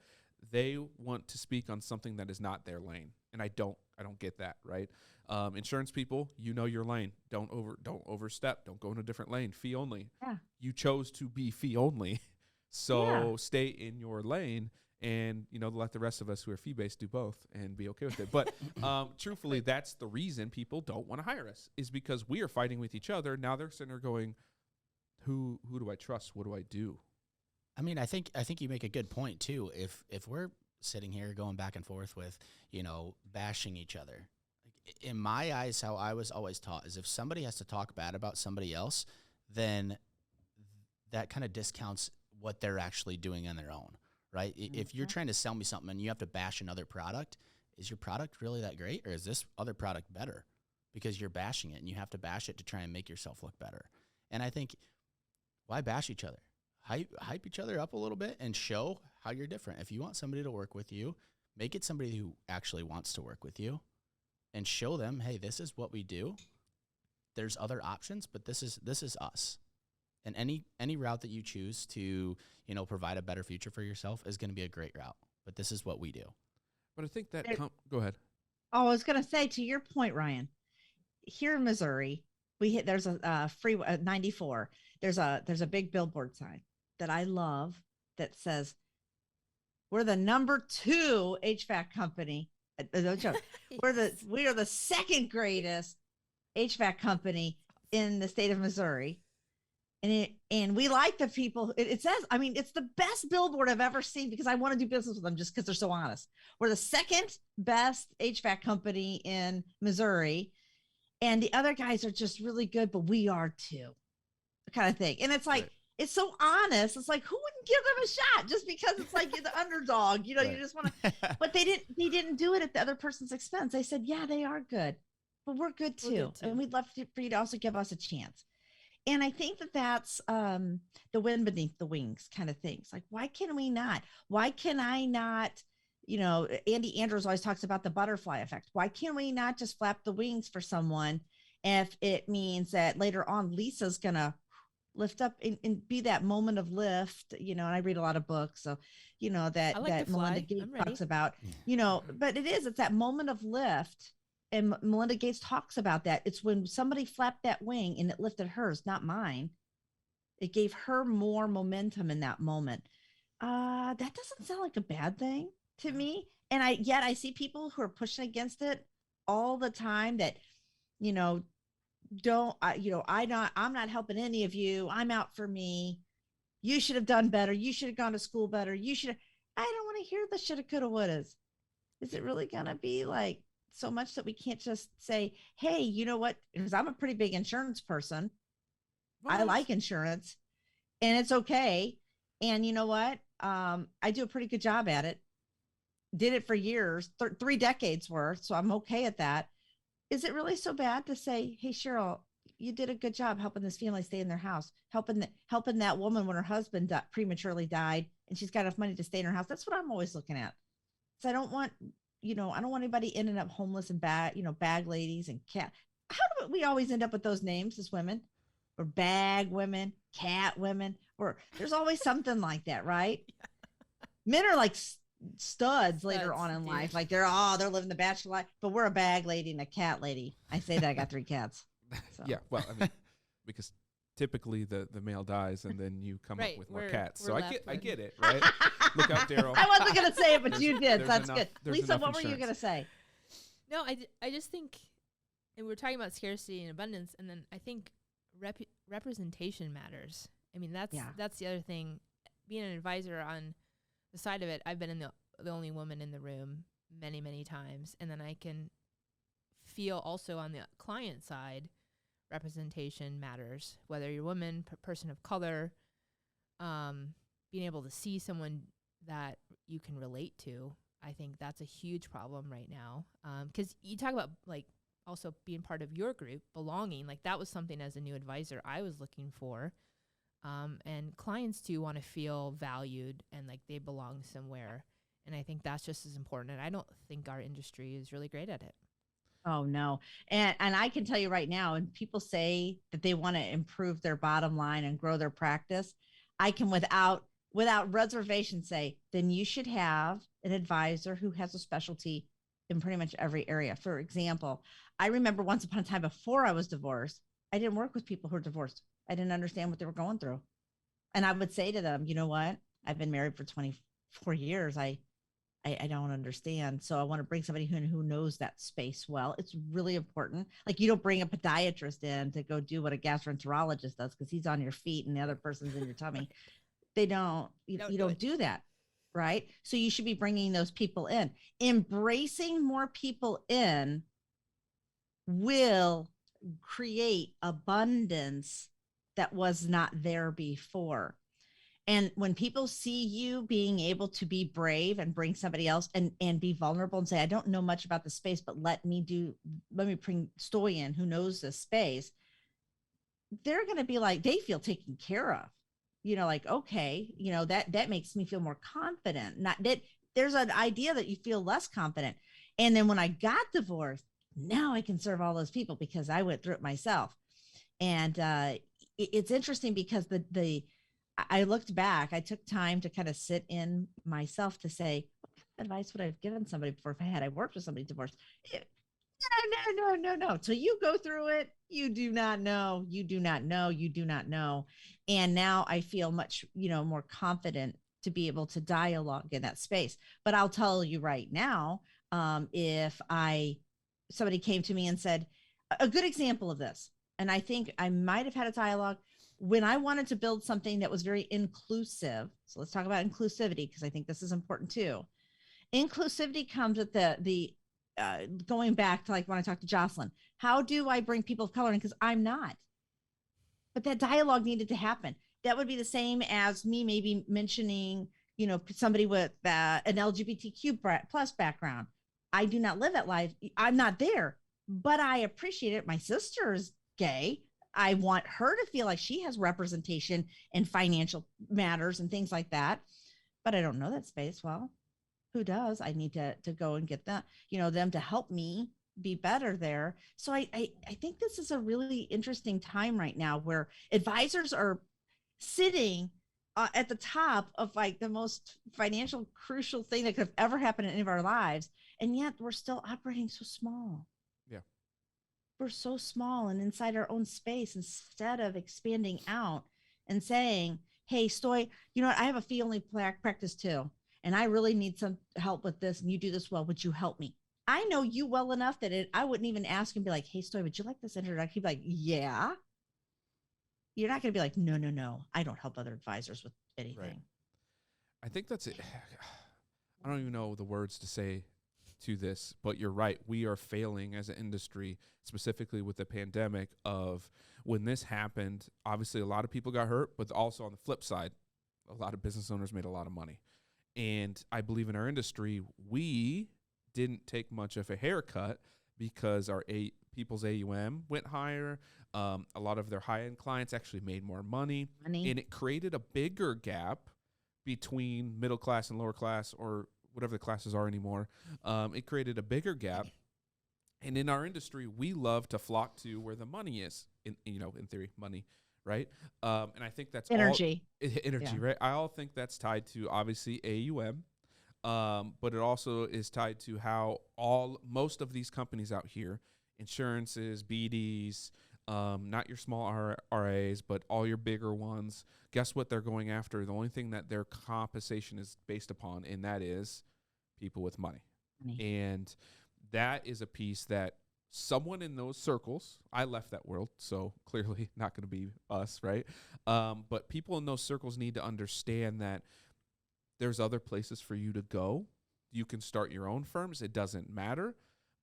they want to speak on something that is not their lane. And I don't get that, right? Insurance people, your lane. Don't overstep. Don't go in a different lane. Fee only. Yeah. You chose to be fee only. So stay in your lane and, let the rest of us who are fee-based do both and be okay with it. But truthfully, that's the reason people don't want to hire us, is because we are fighting with each other. Now they're sitting there going, who do I trust? What do I do? I mean, I think you make a good point too. If we're sitting here going back and forth with, bashing each other, in my eyes, how I was always taught is if somebody has to talk bad about somebody else, then that kind of discounts what they're actually doing on their own, right? Mm-hmm. If you're trying to sell me something and you have to bash another product, is your product really that great, or is this other product better? Because you're bashing it and you have to bash it to try and make yourself look better. And I think, why bash each other? Hype each other up a little bit and show how you're different. If you want somebody to work with you, make it somebody who actually wants to work with you and show them, hey, this is what we do. There's other options, but this is us. And any route that you choose to, provide a better future for yourself is going to be a great route. But this is what we do. But I think that go ahead. Oh, I was going to say, to your point, Ryan, here in Missouri, there's a freeway 94. There's a big billboard sign that I love that says, we're the #2 HVAC company. No joke. Yes. We are the second greatest HVAC company in the state of Missouri. And we like the people. It says, I mean, it's the best billboard I've ever seen because I want to do business with them just because they're so honest. We're the second best HVAC company in Missouri. And the other guys are just really good, but we are too, kind of thing. And it's like, right. It's so honest. It's like, who wouldn't give them a shot just because it's like you're the underdog, right. You just want to, but they didn't do it at the other person's expense. They said, yeah, they are good, but we're good too. And we'd love for you to also give us a chance. And I think that's the wind beneath the wings kind of things. Like, why can we not? Why can I not? Andy Andrews always talks about the butterfly effect. Why can we not just flap the wings for someone if it means that later on Lisa's going to lift up and be that moment of lift, and I read a lot of books. So, that Melinda Gates talks about, but it's that moment of lift. And Melinda Gates talks about that. It's when somebody flapped that wing and it lifted hers, not mine. It gave her more momentum in that moment. That doesn't sound like a bad thing to me. And I see people who are pushing against it all the time that, you know, I'm not helping any of you. I'm out for me. You should have done better. You should have gone to school better. I don't want to hear the shoulda, coulda, wouldas. Is it really going to be like so much that we can't just say, hey, you know what? Because I'm a pretty big insurance person. What? I like insurance and it's okay. And you know what? I do a pretty good job at it. Did it for years, 3 decades worth. So I'm okay at that. Is it really so bad to say, hey, Sheryl, you did a good job helping this family stay in their house, helping that woman when her husband prematurely died and she's got enough money to stay in her house. That's what I'm always looking at. So I don't want anybody ending up homeless and bag ladies and cat. How do we always end up with those names as women? Or bag women, cat women, or there's always something like that, right? Men are like studs later on in life. Like they're living the bachelor life, but we're a bag lady and a cat lady. I say that I got 3 cats. So. Yeah. Well, I mean, because typically the male dies and then you come up with more cats. So I get it, right? Look out, Daryl. I wasn't going to say it, but you did. That's good. Lisa, what were you going to say? No, I just think, and we're talking about scarcity and abundance, and then I think representation matters. I mean, that's the other thing. Being an advisor on the side of it, I've been the only woman in the room many, many times. And then I can feel also on the client side, representation matters. Whether you're a woman, person of color, being able to see someone that you can relate to, I think that's a huge problem right now. Because you talk about like also being part of your group, belonging, like that was something as a new advisor I was looking for. And clients too want to feel valued and like they belong somewhere. And I think that's just as important. And I don't think our industry is really great at it. Oh no. And I can tell you right now, and people say that they want to improve their bottom line and grow their practice. I can without reservation say, then you should have an advisor who has a specialty in pretty much every area. For example, I remember once upon a time before I was divorced, I didn't work with people who were divorced. I didn't understand what they were going through. And I would say to them, you know what? I've been married for 24 years. I don't understand. So I want to bring somebody who knows that space well. It's really important. Like you don't bring a podiatrist in to go do what a gastroenterologist does because he's on your feet and the other person's in your tummy. They don't, you don't do that. Right. So you should be bringing those people in. Embracing more people in will create abundance that was not there before. And when people see you being able to be brave and bring somebody else and be vulnerable and say, I don't know much about the space, but let me bring Stoy in who knows this space, they're going to be like, they feel taken care of, like, okay, that makes me feel more confident. Not that there's an idea that you feel less confident. And then when I got divorced, now I can serve all those people because I went through it myself. And it's interesting because I looked back, I took time to kind of sit in myself to say, what advice would I have given somebody before if I worked with somebody divorced? No. Till you go through it, you do not know. And now I feel much, more confident to be able to dialogue in that space. But I'll tell you right now, if somebody came to me and said, a good example of this, and I think I might have had a dialogue when I wanted to build something that was very inclusive. So let's talk about inclusivity, because I think this is important too. Inclusivity comes with the going back to like when I talked to Jocelyn, how do I bring people of color in? Because I'm not. But that dialogue needed to happen. That would be the same as me maybe mentioning, somebody with an LGBTQ plus background. I do not live that life. I'm not there, but I appreciate it. My sister is gay. I want her to feel like she has representation in financial matters and things like that. But I don't know that space well. Who does? I need to go and get them to help me be better there. So I think this is a really interesting time right now where advisors are sitting at the top of like the most financial crucial thing that could have ever happened in any of our lives. And yet we're still operating so small. Yeah. We're so small and inside our own space instead of expanding out and saying, hey, Stoy, you know what? I have a fee only practice too, and I really need some help with this. And you do this well. Would you help me? I know you well enough that I wouldn't even ask and be like, hey, Stoy, would you like this introduction? He'd be like, yeah. You're not going to be like, no, no, no. I don't help other advisors with anything. Right. I think that's it. I don't even know the words to say to this, but you're right. We are failing as an industry, specifically with the pandemic of when this happened, obviously a lot of people got hurt, but also on the flip side, a lot of business owners made a lot of money. And I believe in our industry, we didn't take much of a haircut because our people's AUM went higher. A lot of their high-end clients actually made more money. And it created a bigger gap between middle class and lower class, or whatever the classes are anymore. It created a bigger gap. And in our industry, we love to flock to where the money is, in theory, money, right? And I think that's energy, right? I all think that's tied to, obviously, AUM. But it also is tied to how most of these companies out here, insurances, BDs, not your small RAs, but all your bigger ones, guess what they're going after? The only thing that their compensation is based upon, and that is people with money. And that is a piece that someone in those circles, I left that world, so clearly not going to be us, right? But people in those circles need to understand that there's other places for you to go. You can start your own firms. It doesn't matter.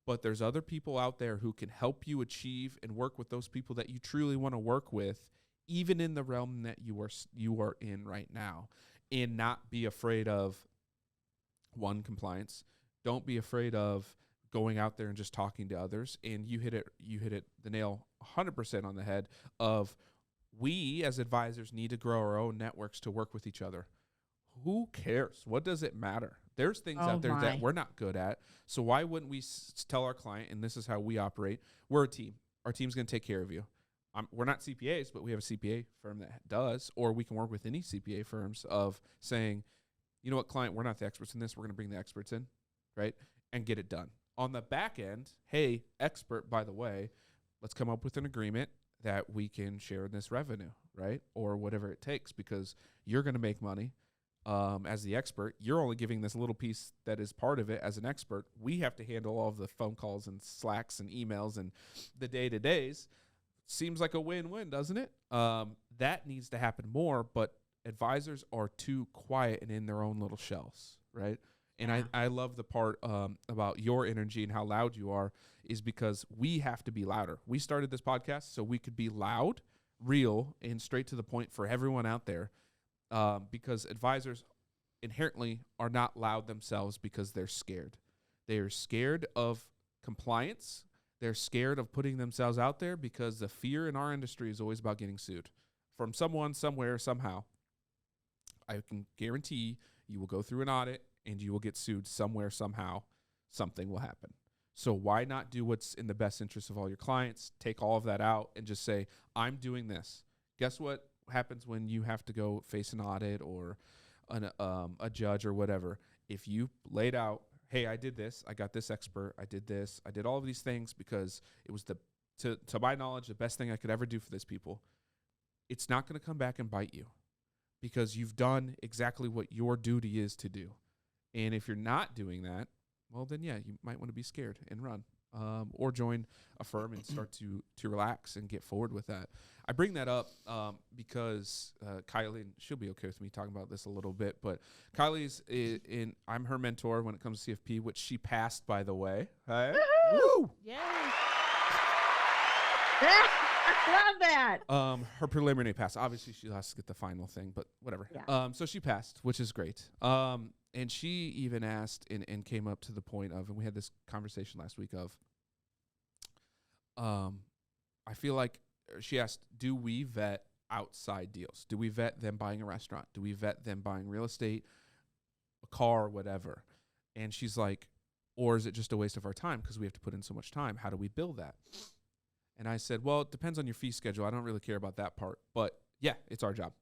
But there's other people out there who can help you achieve and work with those people that you truly want to work with, even in the realm that you are in right now. And not be afraid of, one, compliance. Don't be afraid of going out there and just talking to others. And you hit it the nail 100% on the head of, we as advisors need to grow our own networks to work with each other. Who cares? What does it matter? There's things out there that we're not good at. So why wouldn't we tell our client, and this is how we operate, we're a team. Our team's going to take care of you. We're not CPAs, but we have a CPA firm that does, or we can work with any CPA firms of saying, you know what, client, we're not the experts in this. We're going to bring the experts in, right, and get it done. On the back end, hey, expert, by the way, let's come up with an agreement that we can share this revenue, right, or whatever it takes, because you're going to make money. As the expert, you're only giving this little piece that is part of it. As an expert, we have to handle all of the phone calls and Slacks and emails and the day-to-days. Seems like a win-win, doesn't it? That needs to happen more, but advisors are too quiet and in their own little shells, right? And I love the part about your energy and how loud you are, is because we have to be louder. We started this podcast so we could be loud, real, and straight to the point for everyone out there. Because advisors inherently are not loud themselves because they're scared. They are scared of compliance. They're scared of putting themselves out there because the fear in our industry is always about getting sued from someone, somewhere, somehow. I can guarantee you will go through an audit and you will get sued somewhere, somehow. Something will happen. So why not do what's in the best interest of all your clients, take all of that out, and just say, I'm doing this. Guess what happens when you have to go face an audit or a judge or whatever? If you laid out, hey, I did this, I got this expert, I did this, I did all of these things because it was to my knowledge, the best thing I could ever do for these people, it's not going to come back and bite you because you've done exactly what your duty is to do. And if you're not doing that, well, then, yeah, you might want to be scared and run. Or join a firm and start to relax and get forward with that. I bring that up because Kylie, and she'll be okay with me talking about this a little bit, but Kylie's I'm her mentor when it comes to CFP, which she passed, by the way. Hey? Woo! Yay! I love that. Her preliminary pass. Obviously, she has to get the final thing, but whatever. Yeah. So she passed, which is great. And she even asked and came up to the point of, and we had this conversation last week of, I feel like she asked, do we vet outside deals? Do we vet them buying a restaurant? Do we vet them buying real estate, a car, whatever? And she's like, or is it just a waste of our time because we have to put in so much time? How do we build that? And I said, well, it depends on your fee schedule. I don't really care about that part. But yeah, it's our job.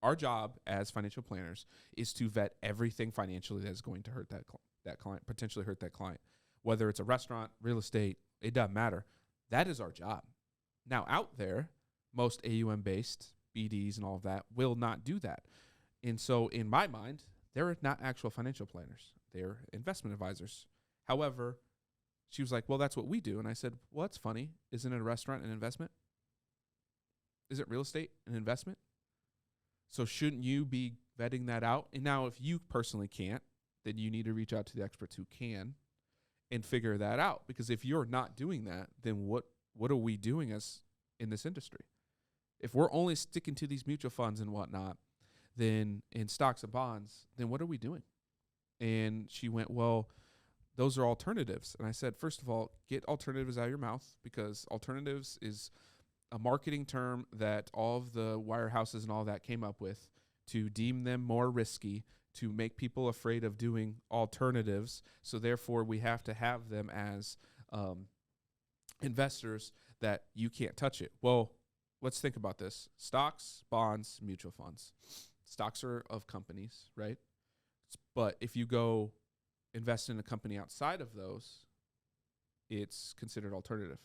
Our job as financial planners is to vet everything financially that is going to hurt that client, potentially hurt that client. Whether it's a restaurant, real estate, it doesn't matter. That is our job. Now, out there, most AUM-based BDs and all of that will not do that. And so in my mind, they're not actual financial planners. They're investment advisors. However, she was like, well, that's what we do. And I said, well, that's funny. Isn't it a restaurant an investment? Is it real estate an investment? So shouldn't you be vetting that out? And now if you personally can't, then you need to reach out to the experts who can and figure that out. Because if you're not doing that, then what are we doing as in this industry? If we're only sticking to these mutual funds and whatnot, then in stocks and bonds, then what are we doing? And she went, well, those are alternatives. And I said, first of all, get alternatives out of your mouth, because alternatives is a marketing term that all of the wirehouses and all that came up with to deem them more risky, to make people afraid of doing alternatives. So therefore, we have to have them as investors that you can't touch it. Well, let's think about this. Stocks, bonds, mutual funds. Stocks are of companies, right? But if you go invest in a company outside of those, it's considered alternative.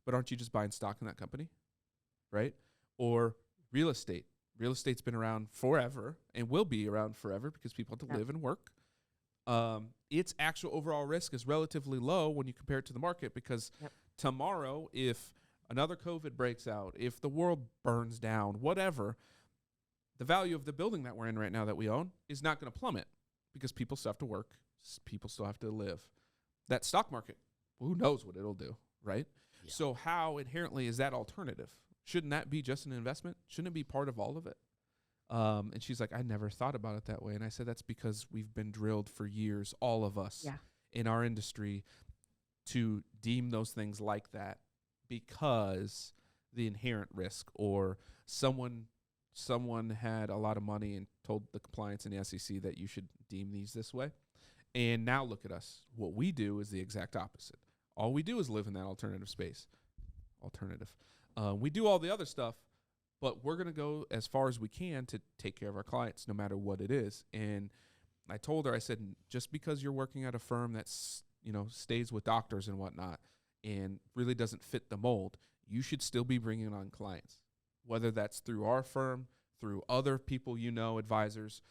But aren't you just buying stock in that company, right? Or real estate. Real estate's been around forever and will be around forever because people have to live and work. Its actual overall risk is relatively low when you compare it to the market, because tomorrow, if another COVID breaks out, if the world burns down, whatever, the value of the building that we're in right now that we own is not going to plummet, because people still have to work. People still have to live. That stock market, who knows what it'll do, right? Yeah. So how inherently is that alternative? Shouldn't that be just an investment? Shouldn't it be part of all of it? And she's like, I never thought about it that way. And I said, that's because we've been drilled for years, all of us in our industry, to deem those things like that, because the inherent risk, or someone had a lot of money and told the compliance and the SEC that you should deem these this way. And now look at us. What we do is the exact opposite. All we do is live in that alternative space. We do all the other stuff, but we're going to go as far as we can to take care of our clients, no matter what it is. And I told her, I said, just because you're working at a firm that's, stays with doctors and whatnot and really doesn't fit the mold, you should still be bringing on clients, whether that's through our firm, through other people, advisors.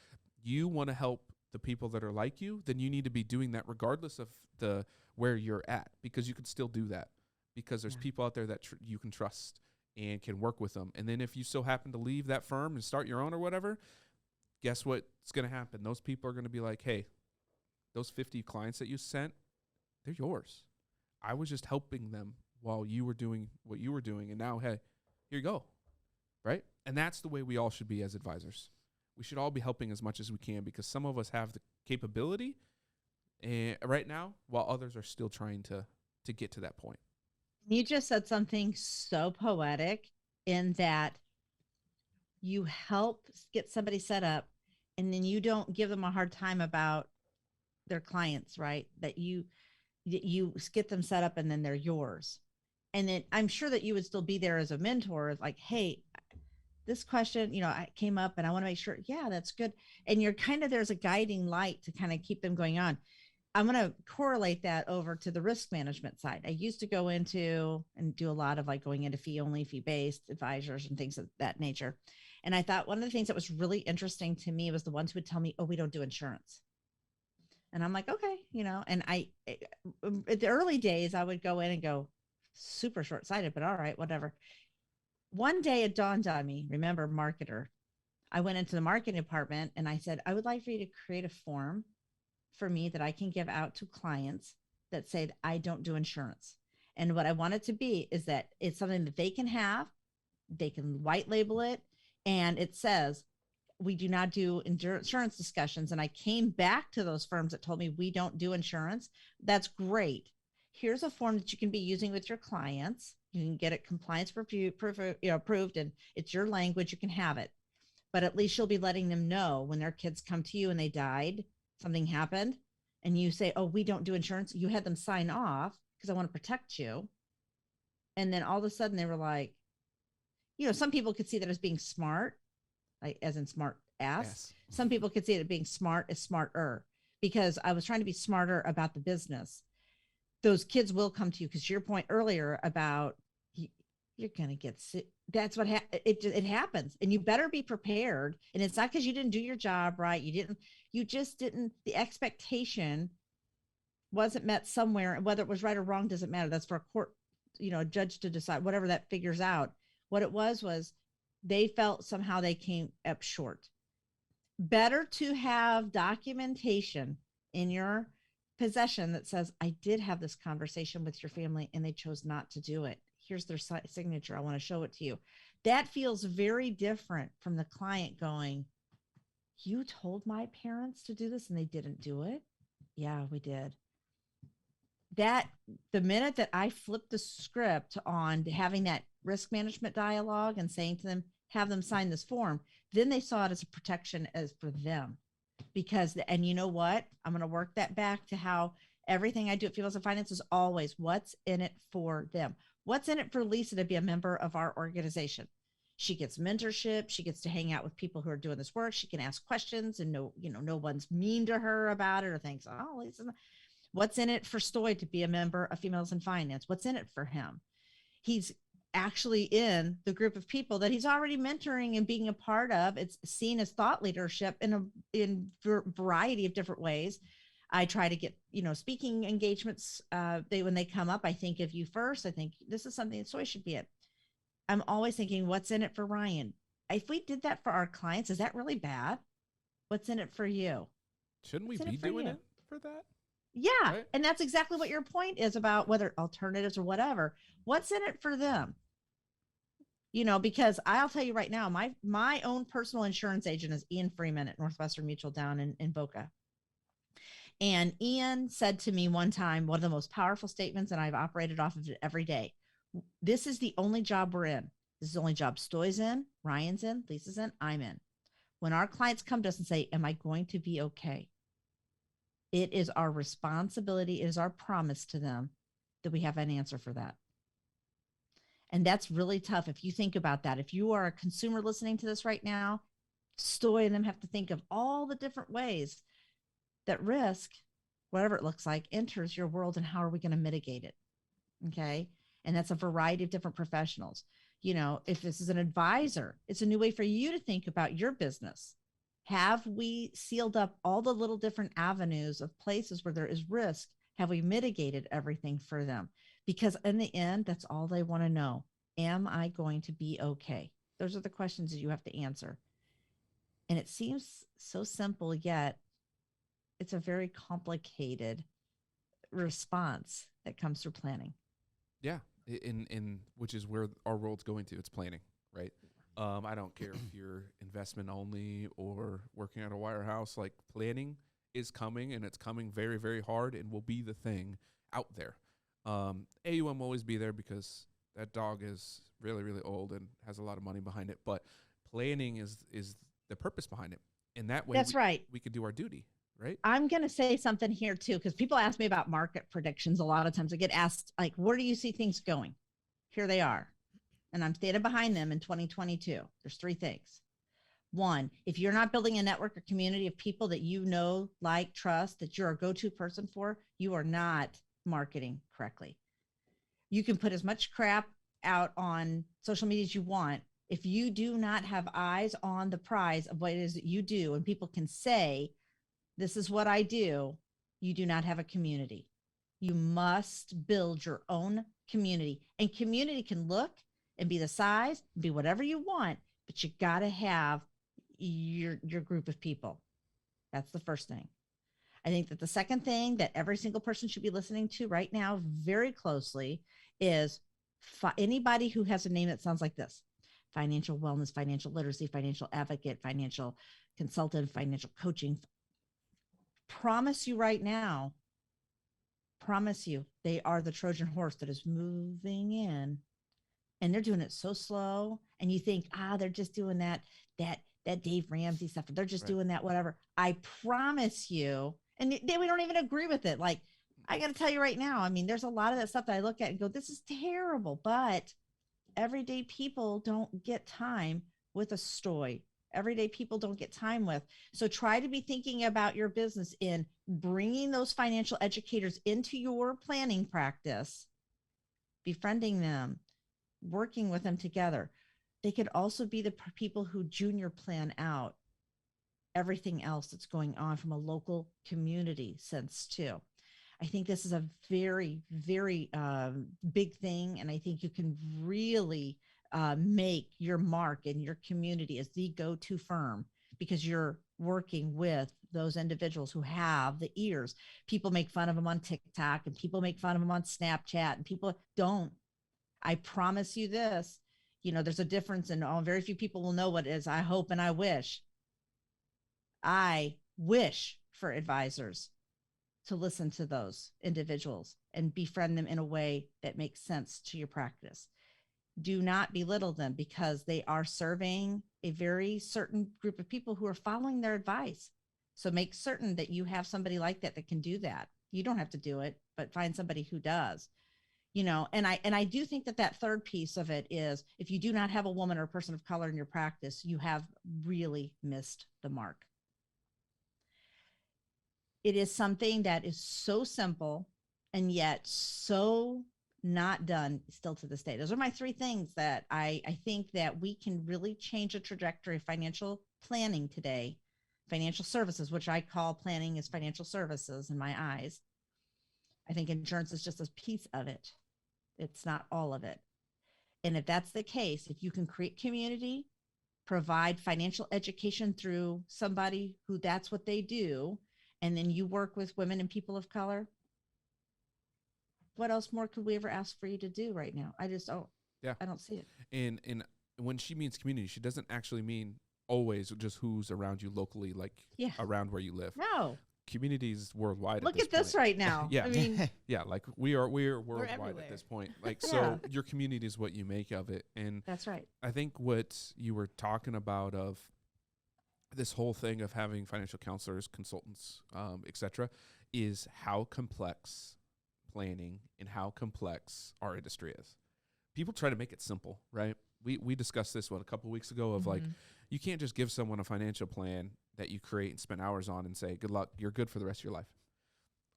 You want to help the people that are like you, then you need to be doing that regardless of where you're at, because you can still do that, because there's people out there that you can trust and can work with them. And then if you so happen to leave that firm and start your own or whatever, guess what's going to happen? Those people are going to be like, hey, those 50 clients that you sent, they're yours. I was just helping them while you were doing what you were doing. And now, hey, here you go. Right? And that's the way we all should be as advisors. We should all be helping as much as we can, because some of us have the capability right now, while others are still trying to get to that point. You just said something so poetic, in that you help get somebody set up, and then you don't give them a hard time about their clients, right? That you get them set up and then they're yours. And then I'm sure that you would still be there as a mentor, like, hey, this question, I came up and I want to make sure, that's good. And you're there's a guiding light to kind of keep them going on. I'm going to correlate that over to the risk management side. I used to go into and do a lot of going into fee-based advisors and things of that nature. And I thought one of the things that was really interesting to me was the ones who would tell me, oh, we don't do insurance. And I'm like, okay, and at the early days, I would go in and go super short-sighted, but all right, whatever. One day it dawned on me, remember, marketer. I went into the marketing department and I said, I would like for you to create a form for me that I can give out to clients that said, I don't do insurance. And what I want it to be is that it's something that they can have, they can white label it. And it says, we do not do insurance discussions. And I came back to those firms that told me we don't do insurance. That's great. Here's a form that you can be using with your clients. You can get it compliance approved, and it's your language. You can have it, but at least you'll be letting them know when their kids come to you and they died, something happened, and you say, oh, we don't do insurance. You had them sign off because I want to protect you. And then all of a sudden they were like, some people could see that as being smart, like as in smart ass. Yes. Some people could see it as being smart as smarter, because I was trying to be smarter about the business. Those kids will come to you, because your point earlier about, you're going to get sick. That's what it happens. And you better be prepared. And it's not because you didn't do your job right. You just didn't, the expectation wasn't met somewhere. And whether it was right or wrong doesn't matter. That's for a court, a judge to decide, whatever that figures out. What it was they felt somehow they came up short. Better to have documentation in your possession that says, I did have this conversation with your family and they chose not to do it. Here's their signature. I want to show it to you. That feels very different from the client going, you told my parents to do this and they didn't do it. Yeah, we did. That the minute that I flipped the script on having that risk management dialogue and saying to them, have them sign this form, then they saw it as a protection as for them. Because, and you know what? I'm going to work that back to how everything I do at Females in Finance is always what's in it for them. What's in it for Lisa to be a member of our organization? She gets mentorship. She gets to hang out with people who are doing this work. She can ask questions and no one's mean to her about it or thinks, oh, Lisa. What's in it for Stoy to be a member of Females in Finance? What's in it for him? He's actually in the group of people that he's already mentoring and being a part of. It's seen as thought leadership in a variety of different ways. I try to get, speaking engagements. When they come up, I think of you first. I think this is something that Stoy should be in. I'm always thinking, what's in it for Ryan? If we did that for our clients, is that really bad? What's in it for you? Shouldn't we be doing it for that? Yeah. Right? And that's exactly what your point is about, whether alternatives or whatever. What's in it for them? Because I'll tell you right now, my own personal insurance agent is Ian Freeman at Northwestern Mutual down in Boca. And Ian said to me one time, one of the most powerful statements, and I've operated off of it every day. This is the only job we're in. This is the only job Stoy's in, Ryan's in, Lisa's in, I'm in. When our clients come to us and say, am I going to be okay? It is our responsibility, it is our promise to them that we have an answer for that. And that's really tough. If you think about that, if you are a consumer listening to this right now, Stoy and them have to think of all the different ways that risk, whatever it looks like, enters your world and how are we going to mitigate it? Okay. And that's a variety of different professionals. If this is an advisor, it's a new way for you to think about your business. Have we sealed up all the little different avenues of places where there is risk? Have we mitigated everything for them? Because in the end, that's all they want to know. Am I going to be okay? Those are the questions that you have to answer. And it seems so simple, yet it's a very complicated response that comes through planning. Yeah. In which is where our world's going to. It's planning, right? I don't care if you're investment only or working at a wirehouse, like planning is coming and it's coming very, very hard and will be the thing out there. AUM will always be there because that dog is really, really old and has a lot of money behind it. But planning is the purpose behind it. And that way that's right. We can do our duty, right? I'm going to say something here too, because people ask me about market predictions. A lot of times I get asked, like, where do you see things going? Here they are. And I'm standing behind them in 2022. There's three things. One, if you're not building a network or community of people that like, trust, that you're a go-to person for, you are not marketing correctly. You can put as much crap out on social media as you want. If you do not have eyes on the prize of what it is that you do, and people can say, this is what I do, you do not have a community. You must build your own community. And community can look and be the size, be whatever you want, but you got to have your group of people. That's the first thing. I think that the second thing that every single person should be listening to right now very closely is anybody who has a name that sounds like this: financial wellness, financial literacy, financial advocate, financial consultant, financial coaching. Promise you right now, they are the Trojan horse that is moving in. And they're doing it so slow. And you think, they're just doing that Dave Ramsey stuff. They're just doing that, whatever. I promise you. And we don't even agree with it. Like, I got to tell you right now, I mean, there's a lot of that stuff that I look at and go, this is terrible. But everyday people don't get time with a Stoy. Everyday people don't get time with. So try to be thinking about your business in bringing those financial educators into your planning practice, befriending them, working with them together. They could also be the people who junior plan out everything else that's going on from a local community sense too. I think this is a very, very big thing. And I think you can really make your mark in your community as the go-to firm because you're working with those individuals who have the ears. People make fun of them on TikTok and people make fun of them on Snapchat and people don't. I promise you this, there's a difference and very few people will know what it is. I hope and I wish for advisors to listen to those individuals and befriend them in a way that makes sense to your practice. Do not belittle them because they are serving a very certain group of people who are following their advice. So make certain that you have somebody like that can do that. You don't have to do it, but find somebody who does. And I do think that third piece of it is if you do not have a woman or a person of color in your practice, you have really missed the mark. It is something that is so simple and yet so not done still to this day. Those are my three things that I think that we can really change the trajectory of financial planning today. Financial services, which I call planning as financial services in my eyes. I think insurance is just a piece of it. It's not all of it. And if that's the case, if you can create community, provide financial education through somebody who that's what they do, and then you work with women and people of color, what else more could we ever ask for you to do right now? I don't see it. And when she means community, she doesn't actually mean always just who's around you locally, like around where you live. No. Communities worldwide. Look at this right now. Yeah. I mean, yeah, like we're worldwide at this point. Like, so your community is what you make of it. And that's right. I think what you were talking about of this whole thing of having financial counselors, consultants, et cetera, is how complex planning and how complex our industry is. People try to make it simple, right? We discussed this a couple of weeks ago of like, you can't just give someone a financial plan that you create and spend hours on and say, good luck, you're good for the rest of your life.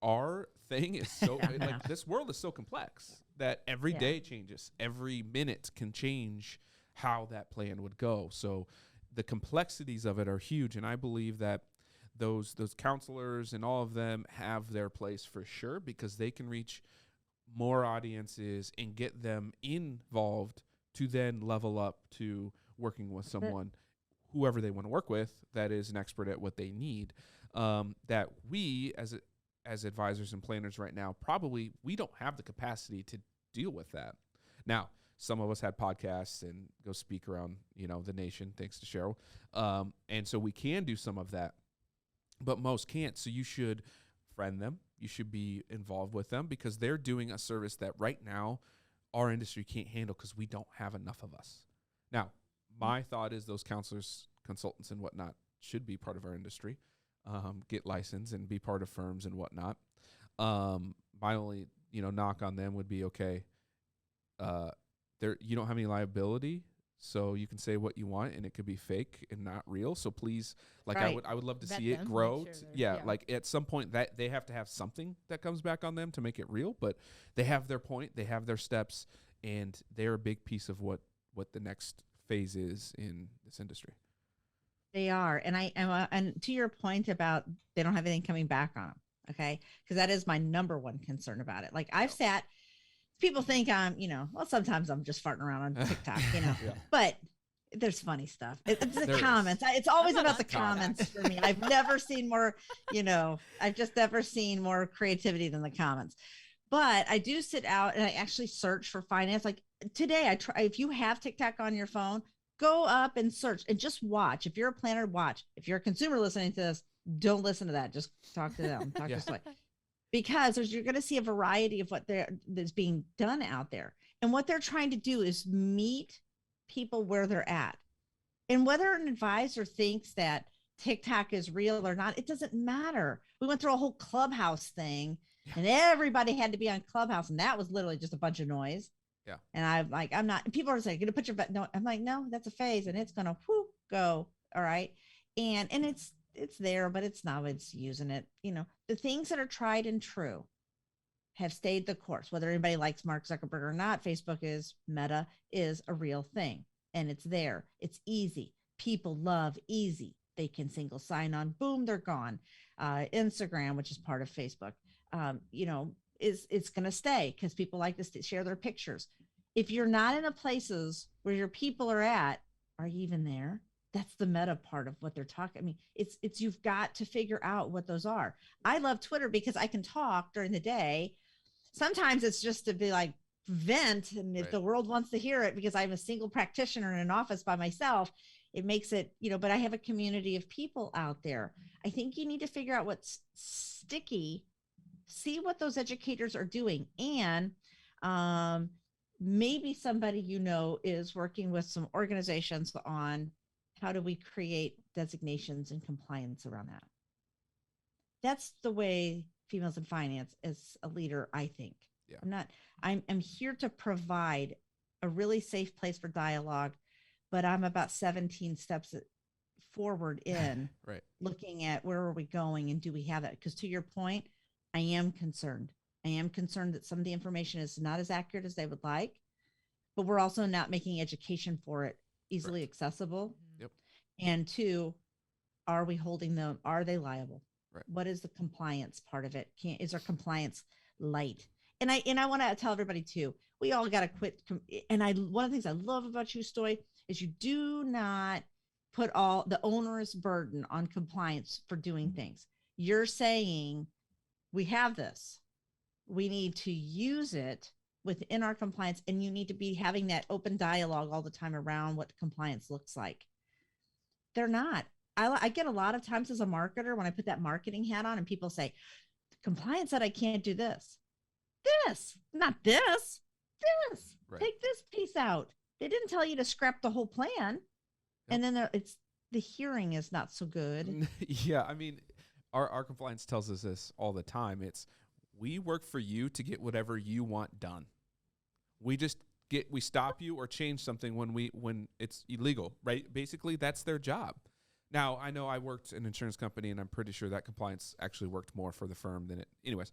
Our thing is so, like this world is so complex that every day changes. Every minute can change how that plan would go. So the complexities of it are huge. And I believe that those counselors and all of them have their place for sure because they can reach more audiences and get them involved to then level up to working with someone, whoever they want to work with, that is an expert at what they need. That we as advisors and planners right now, probably we don't have the capacity to deal with that. Now, some of us had podcasts and go speak around, the nation, thanks to Sheryl. And so we can do some of that, but most can't. So you should friend them. You should be involved with them because they're doing a service that right now our industry can't handle because we don't have enough of us. Now, my thought is those counselors, consultants, and whatnot should be part of our industry, get licensed and be part of firms and whatnot. My only, knock on them would be, okay, you don't have any liability, so you can say what you want and it could be fake and not real. So please, like I would love to see it grow. Like at some point that they have to have something that comes back on them to make it real, but they have their point, they have their steps, and they're a big piece of what the next phase is in this industry. They are. And to your point about they don't have anything coming back on them. Okay. Cause that is my number one concern about it. Like people think I'm, sometimes I'm just farting around on TikTok, but there's funny stuff. It's the comments. It's always about the comments for me. I've never seen more, I've just never seen more creativity than the comments. But I do sit out and I actually search for finance. Like today, I try, if you have TikTok on your phone, go up and search and just watch. If you're a planner, watch. If you're a consumer listening to this, don't listen to that. Just talk to them. Talk this way. Because you're going to see a variety of what that's being done out there. And what they're trying to do is meet people where they're at. And whether an advisor thinks that TikTok is real or not, it doesn't matter. We went through a whole Clubhouse thing and everybody had to be on Clubhouse. And that was literally just a bunch of noise. Yeah. And I'm not, people are saying, going to put your, no, I'm like, no, that's a phase and it's going to go. All right. And it's there, but it's using it, the things that are tried and true, have stayed the course. Whether anybody likes Mark Zuckerberg or not, Meta is a real thing, and it's there. It's easy. People love easy. They can single sign on, boom, they're gone. Instagram, which is part of Facebook, it's going to stay because people like to share their pictures. If you're not in the places where your people are at, are you even there? That's the meta part of what they're talking. I mean, it's you've got to figure out what those are. I love Twitter because I can talk during the day. Sometimes it's just to be like vent, and if the world wants to hear it, because I'm a single practitioner in an office by myself, it makes it, but I have a community of people out there. I think you need to figure out what's sticky, see what those educators are doing, and maybe somebody is working with some organizations on how do we create designations and compliance around that. That's the way females in finance as a leader, I think. Yeah. I'm here to provide a really safe place for dialogue, but I'm about 17 steps forward in looking at where are we going and do we have that? Because to your point, I am concerned. I am concerned that some of the information is not as accurate as they would like, but we're also not making education for it easily accessible. Yep. And two, are we holding them? Are they liable? Right. What is the compliance part of it? Is our compliance light? And I want to tell everybody too, we all got to quit. And one of the things I love about you, Stoy, is you do not put all the onerous burden on compliance for doing things. You're saying we have this, we need to use it within our compliance, and you need to be having that open dialogue all the time around what compliance looks like. They're not. I get a lot of times as a marketer when I put that marketing hat on and people say, compliance said I can't do this. Not this. Right. Take this piece out. They didn't tell you to scrap the whole plan. Yep. And then the hearing is not so good. Yeah, I mean, our compliance tells us this all the time. It's, we work for you to get whatever you want done. We stop you or change something when it's illegal, right? Basically, that's their job. Now, I know I worked in an insurance company, and I'm pretty sure that compliance actually worked more for the firm than it. Anyways,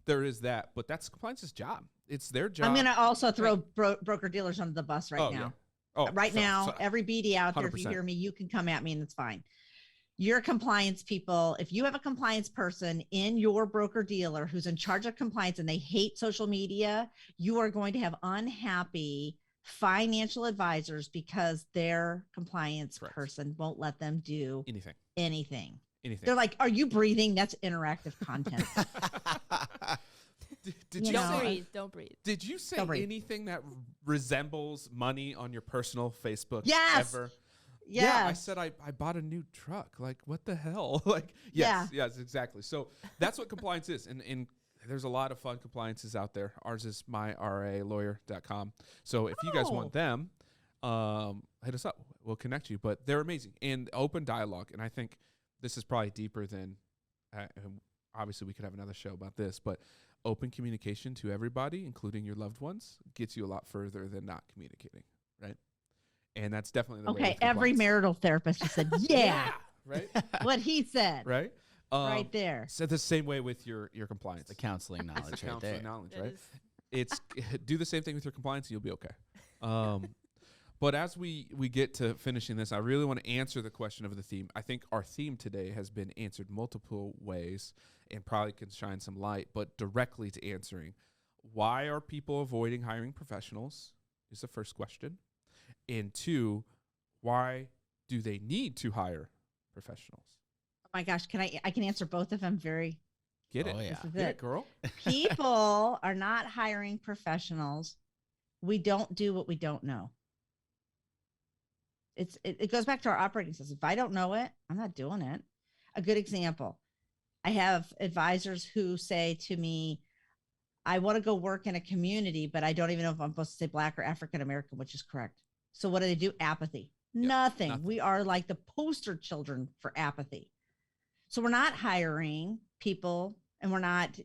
there is that, but that's compliance's job. It's their job. I'm going to also throw broker dealers under the bus now. Yeah. Oh, now, every BD out there, 100%. If you hear me, you can come at me, and it's fine. Your compliance people, if you have a compliance person in your broker dealer who's in charge of compliance and they hate social media, you are going to have unhappy financial advisors because their compliance person won't let them do anything. They're like, are you breathing? That's interactive content. Don't breathe. Did you say anything that resembles money on your personal Facebook? Yes. Ever? Yes. Yeah, I said I bought a new truck. Like, what the hell? Like, yes, exactly. So that's what compliance is. And there's a lot of fun compliances out there. Ours is myralawyer.com. So if you guys want them, hit us up. We'll connect you. But they're amazing. And open dialogue. And I think this is probably deeper than, obviously we could have another show about this, but open communication to everybody, including your loved ones, gets you a lot further than not communicating, right? And that's definitely the way. Okay, every marital therapist just said, yeah. Right? What he said. Right? Right there. So the same way with your compliance. The counseling knowledge right there. Knowledge, right? It's do the same thing with your compliance and you'll be okay. But as we get to finishing this, I really want to answer the question of the theme. I think our theme today has been answered multiple ways and probably can shine some light, but directly to answering, why are people avoiding hiring professionals is the first question. And two, why do they need to hire professionals? Oh my gosh, I can answer both of them very. Get it. Oh, yeah. Get it, girl. People are not hiring professionals. We don't do what we don't know. It goes back to our operating system. If I don't know it, I'm not doing it. A good example. I have advisors who say to me, I want to go work in a community, but I don't even know if I'm supposed to say Black or African American, which is correct. So what do? Apathy. Nothing. We are like the poster children for apathy. So we're not hiring people, and we're not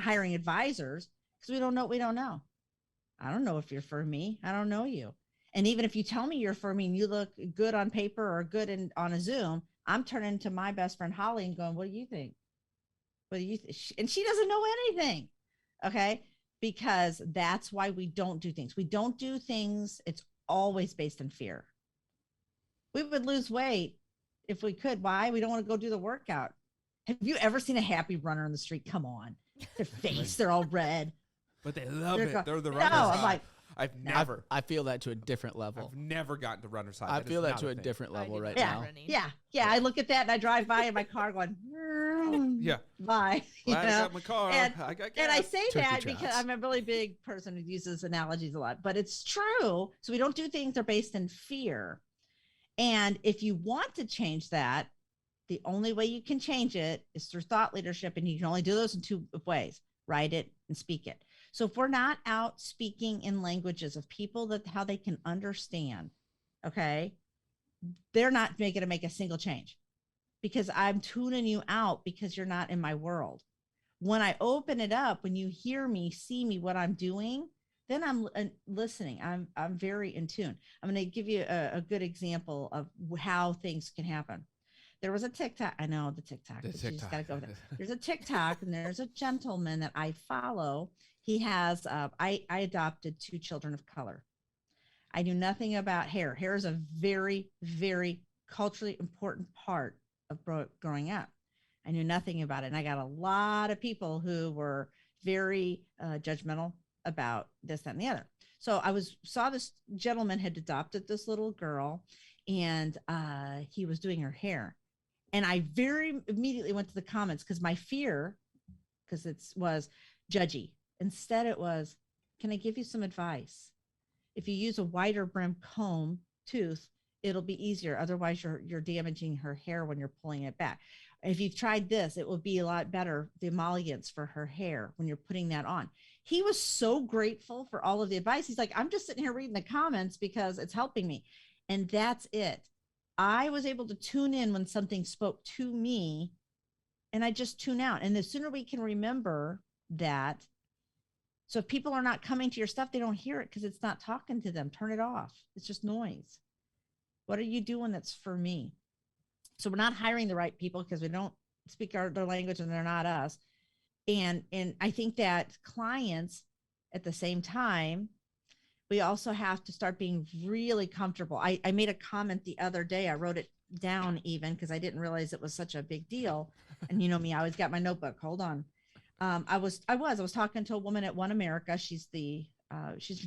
hiring advisors because we don't know what we don't know. I don't know if you're for me. I don't know you. And even if you tell me you're for me and you look good on paper or on a Zoom, I'm turning to my best friend Holly and going, what do you think? What do you think? And she doesn't know anything. Okay. Because that's why we don't do things. We don't do things. It's always based in fear. We would lose weight if we could. Why? We don't want to go do the workout. Have you ever seen a happy runner on the street? Come on. Their face, they're all red. But they love it. They're the no, runner's I'm high. like, I've never. I feel that to a different level. I've never gotten to runner's high. I feel that to a different level right now. Yeah. I look at that and I drive by in my car going, yeah. Bye. Glad I got my car. And I got gas. And I say Turkey that traps. because I'm a really big person who uses analogies a lot, but it's true. So we don't do things that are based in fear. And if you want to change that, the only way you can change it is through thought leadership. And you can only do those in two ways: write it and speak it. So if we're not out speaking in languages of people that how they can understand, okay, they're not going to make a single change, because I'm tuning you out because you're not in my world. When I open it up, when you hear me, see me, what I'm doing, then I'm listening. I'm very in tune. I'm going to give you a good example of how things can happen. There was a TikTok. I know the TikTok. You just got to go there. There's a TikTok, and there's a gentleman that I follow. He has, I adopted 2 children of color. I knew nothing about hair. Hair is a very, very culturally important part of growing up. I knew nothing about it. And I got a lot of people who were very judgmental about this, that, and the other. So I saw this gentleman had adopted this little girl, and he was doing her hair. And I very immediately went to the comments, because my fear, because was judgy. Instead, it was, can I give you some advice? If you use a wider brim comb tooth, it'll be easier. Otherwise, you're damaging her hair when you're pulling it back. If you've tried this, it will be a lot better, the emollients for her hair when you're putting that on. He was so grateful for all of the advice. He's like, I'm just sitting here reading the comments because it's helping me. And that's it. I was able to tune in when something spoke to me, and I just tune out. And the sooner we can remember that. So if people are not coming to your stuff, they don't hear it because it's not talking to them. Turn it off. It's just noise. What are you doing that's for me? So we're not hiring the right people because we don't speak their language and they're not us. And I think that clients, at the same time, we also have to start being really comfortable. I made a comment the other day. I wrote it down even because I didn't realize it was such a big deal. And you know me, I always got my notebook. Hold on. I was talking to a woman at One America. She's in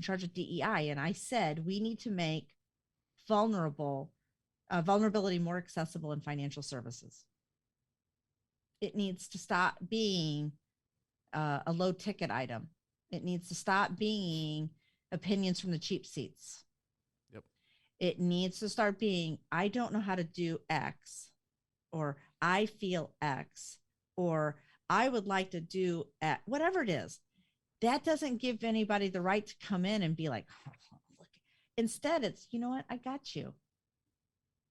charge of DEI. And I said, we need to make vulnerability more accessible in financial services. It needs to stop being a low ticket item. It needs to stop being opinions from the cheap seats. Yep. It needs to start being, I don't know how to do X, or I feel X, or I would like to do X, whatever it is. That doesn't give anybody the right to come in and be like, oh, look. Instead, it's, you know what, I got you.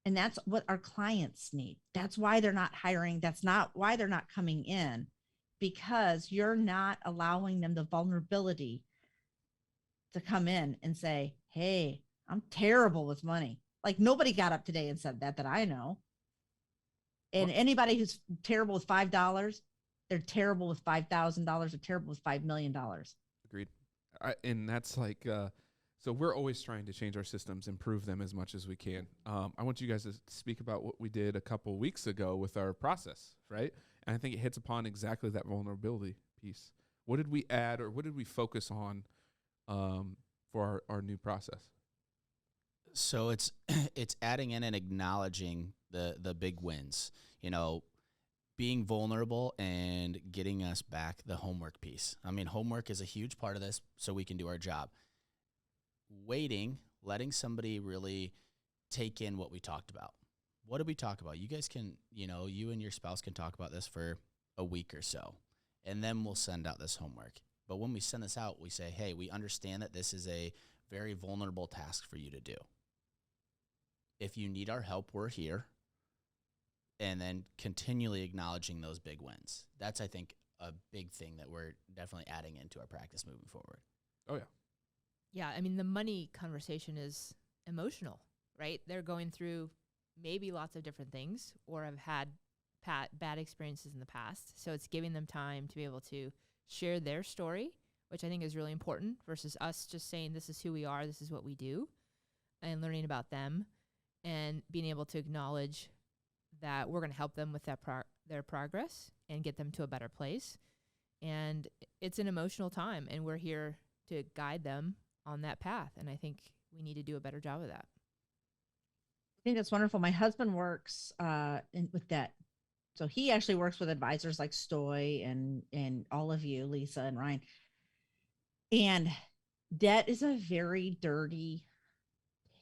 And that's what our clients need. That's why they're not hiring. That's not why they're not coming in, because you're not allowing them the vulnerability to come in and say, hey, I'm terrible with money. Like, nobody got up today and said that I know. And anybody who's terrible with $5, they're terrible with $5,000. They're terrible with $5 million. Agreed. And that's like, so we're always trying to change our systems, improve them as much as we can. I want you guys to speak about what we did a couple weeks ago with our process, right? And I think it hits upon exactly that vulnerability piece. What did we add, or what did we focus on for our new process? So it's adding in and acknowledging the big wins, being vulnerable and getting us back the homework piece. I mean, homework is a huge part of this so we can do our job. Waiting, letting somebody really take in what we talked about. What did we talk about? You guys can, you and your spouse can talk about this for a week or so, and then we'll send out this homework. But when we send this out, we say, hey, we understand that this is a very vulnerable task for you to do. If you need our help, we're here. And then continually acknowledging those big wins. That's, I think, a big thing that we're definitely adding into our practice moving forward. Oh, yeah. Yeah, I mean, the money conversation is emotional, right? They're going through maybe lots of different things or have had bad experiences in the past. So it's giving them time to be able to share their story, which I think is really important, versus us just saying this is who we are, this is what we do, and learning about them and being able to acknowledge that we're going to help them with their progress and get them to a better place. And it's an emotional time, and we're here to guide them on that path. And I think we need to do a better job of that. I think that's wonderful. My husband works with debt. So he actually works with advisors like Stoy and all of you, Lisa and Ryan. And debt is a very dirty,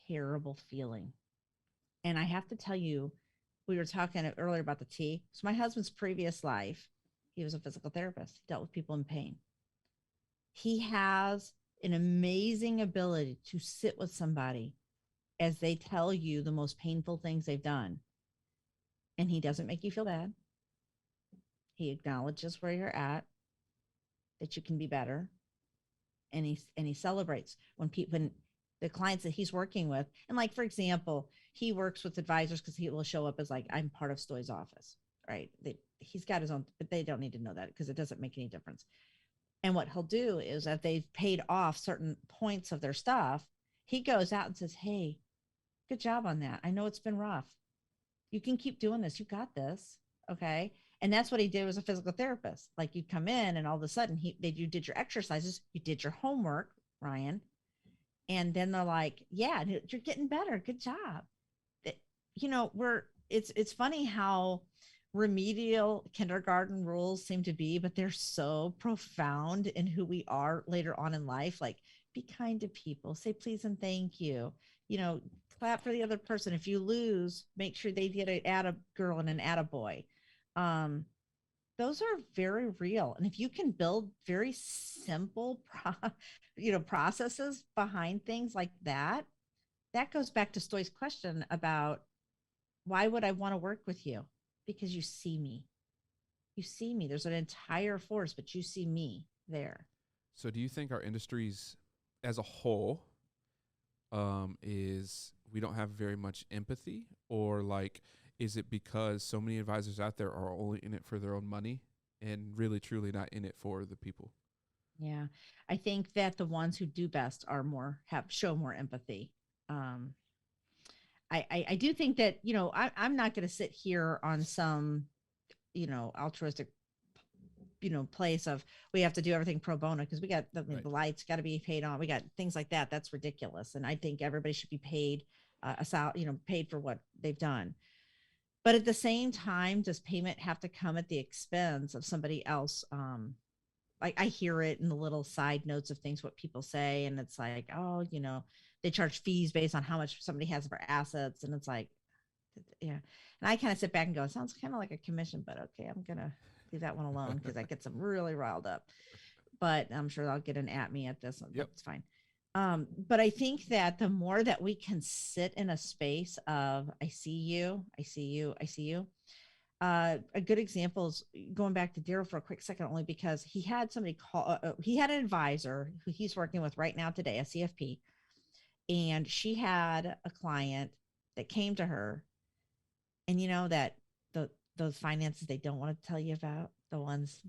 terrible feeling. And I have to tell you, we were talking earlier about the tea. So my husband's previous life, he was a physical therapist. He dealt with people in pain. He has an amazing ability to sit with somebody as they tell you the most painful things they've done. And he doesn't make you feel bad. He acknowledges where you're at, that you can be better. And he celebrates when the clients that he's working with. And like, for example, he works with advisors because he will show up as like, I'm part of Stoy's office, right? He's got his own, but they don't need to know that because it doesn't make any difference. And what he'll do is if they've paid off certain points of their stuff, he goes out and says, hey, good job on that. I know it's been rough. You can keep doing this. You got this. Okay. And that's what he did as a physical therapist. Like you come in and all of a sudden you did your exercises, you did your homework, Ryan. And then they're like, yeah, you're getting better. Good job. It's funny how remedial kindergarten rules seem to be, but they're so profound in who we are later on in life. Like be kind to people, say please and thank you, clap for the other person. If you lose, make sure they get an atta girl and an atta boy. Those are very real. And if you can build very simple, processes behind things like that, that goes back to Stoy's question about why would I want to work with you? Because you see me. You see me. There's an entire force, but you see me there. So do you think our industries as a whole is we don't have very much empathy, or like, is it because so many advisors out there are only in it for their own money and really truly not in it for the people? Yeah. I think that the ones who do best are show more empathy. I do think that, I'm not going to sit here on some, altruistic, place of we have to do everything pro bono because we got the lights got to be paid on. We got things like that. That's ridiculous. And I think everybody should be paid paid for what they've done. But at the same time, does payment have to come at the expense of somebody else? I hear it in the little side notes of things, what people say. And it's like, oh, they charge fees based on how much somebody has for assets. And it's like, yeah. And I kind of sit back and go, it sounds kind of like a commission, but okay, I'm going to leave that one alone because that gets them really riled up. But I'm sure I'll get an at me at this. Yep. That's fine. But I think that the more that we can sit in a space of, I see you, I see you, I see you. A good example is going back to Daryl for a quick second, only because he had somebody he had an advisor who he's working with right now today, a CFP. And she had a client that came to her, and that those finances they don't want to tell you about, the ones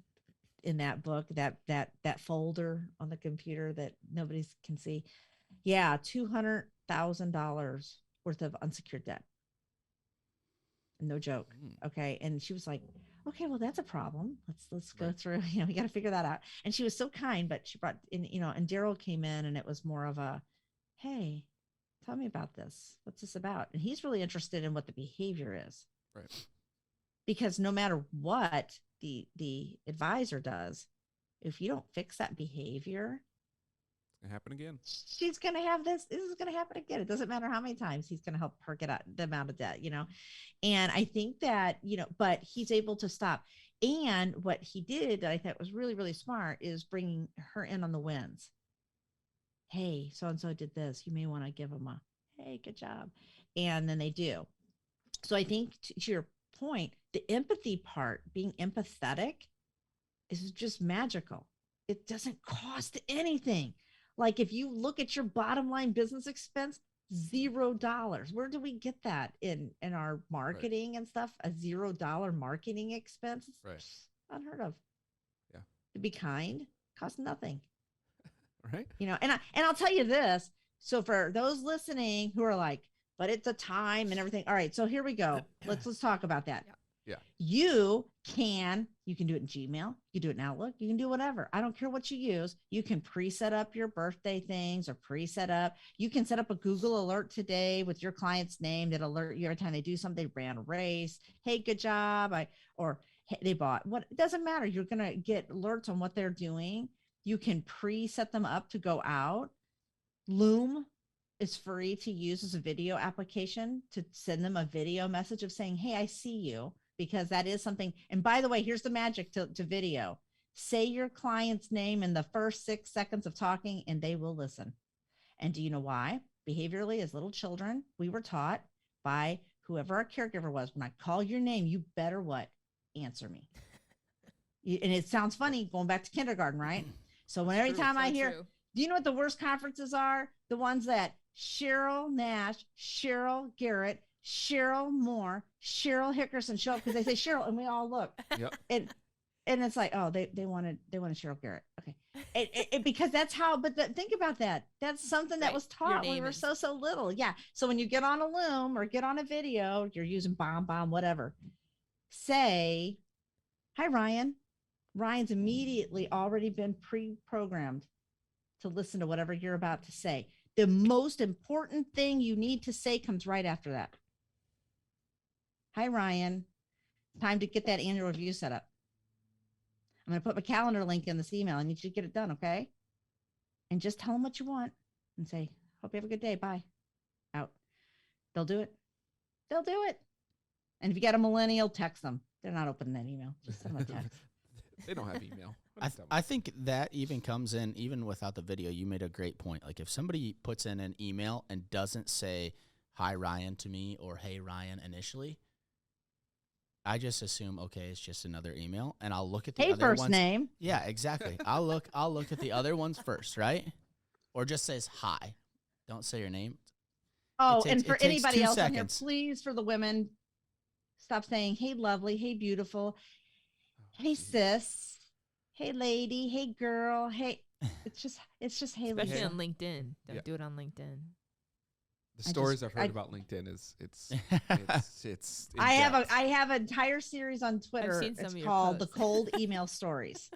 in that book, that folder on the computer that nobody can see. Yeah. $200,000 worth of unsecured debt. No joke. Okay. And she was like, okay, well, that's a problem. Let's go through, we got to figure that out. And she was so kind, but she brought in, and Daryl came in and it was more of a, hey, tell me about this. What's this about? And he's really interested in what the behavior is. Right. Because no matter what the advisor does, if you don't fix that behavior, it's gonna happen again. She's gonna have this. This is gonna happen again. It doesn't matter how many times he's gonna help her get out them out of debt, And I think that, but he's able to stop. And what he did that I thought was really, really smart is bringing her in on the wins. Hey, so-and-so did this. You may want to give them a, hey, good job. And then they do. So I think to your point, the empathy part, being empathetic, is just magical. It doesn't cost anything. Like if you look at your bottom line business expense, $0. Where do we get that in our marketing and stuff? A $0 marketing expense? Right. Unheard of. Yeah. to be kind costs nothing. Right. And I'll tell you this. So for those listening who are like, but it's a time and everything. All right. So here we go. Let's talk about that. Yeah. You can do it in Gmail. You do it in Outlook. You can do whatever. I don't care what you use. You can pre-set up your birthday things or pre-set up. You can set up a Google alert today with your client's name that alert you every time they do something. They ran a race. Hey, good job. Or hey, they bought what, it doesn't matter. You're going to get alerts on what they're doing. You can pre-set them up to go out. Loom is free to use as a video application to send them a video message of saying, hey, I see you, because that is something. And by the way, here's the magic to video. Say your client's name in the first 6 seconds of talking and they will listen. And do you know why? Behaviorally, as little children, we were taught by whoever our caregiver was, when I call your name, you better what? Answer me. And it sounds funny going back to kindergarten, right? So when every time I hear, do you know what the worst conferences are? The ones that Cheryl Nash, Cheryl Garrett, Cheryl Moore, Sheryl Hickerson show up because they say Cheryl and we all look. Yep. And it's like, oh, they wanted Cheryl Garrett. Okay. Because that's how, but think about that. That's something that was taught when we were so little. Yeah. So when you get on a Loom or get on a video, you're using bomb, whatever. Say, hi, Ryan. Ryan's immediately already been pre-programmed to listen to whatever you're about to say. The most important thing you need to say comes right after that. Hi, Ryan. Time to get that annual review set up. I'm going to put my calendar link in this email. I need you to get it done, okay? And just tell them what you want and say, hope you have a good day. Bye. Out. They'll do it. They'll do it. And if you got a millennial, text them. They're not opening that email. Just send them a text. They don't have email. I think that even comes in, even without the video. You made a great point. Like if somebody puts in an email and doesn't say, hi, Ryan to me, or hey, Ryan initially, I just assume, okay, it's just another email, and I'll look at the other first ones. Name. Yeah, exactly. I'll look at the other ones first, right? Or just says hi. Don't say your name. Oh, and for anybody else on here, please, for the women, stop saying, hey, lovely, hey, beautiful, hey, sis, hey, lady, hey, girl, hey. It's just hey, especially Lisa. on LinkedIn. Don't do it on LinkedIn. The stories I've heard about LinkedIn it's I have an entire series on Twitter. It's called the cold email stories.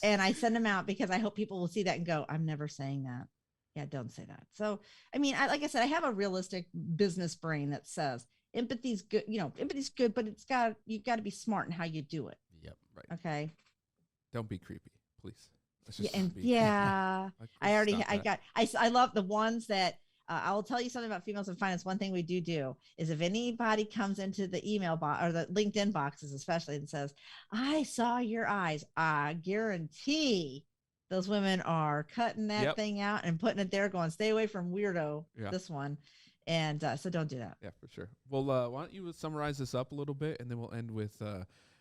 And I send them out because I hope people will see that and go, I'm never saying that. Yeah, don't say that. So, I mean, like I said, I have a realistic business brain that says empathy's good, empathy's good, but you've got to be smart in how you do it. Yep. Right. Okay. Don't be creepy, please. I love the ones that, I will tell you something about females in finance. One thing we do is if anybody comes into the email box or the LinkedIn boxes, especially, and says, I saw your eyes, I guarantee those women are cutting that thing out and putting it there going, stay away from weirdo, this one. And so don't do that. Yeah, for sure. Well, why don't you summarize this up a little bit, and then we'll end with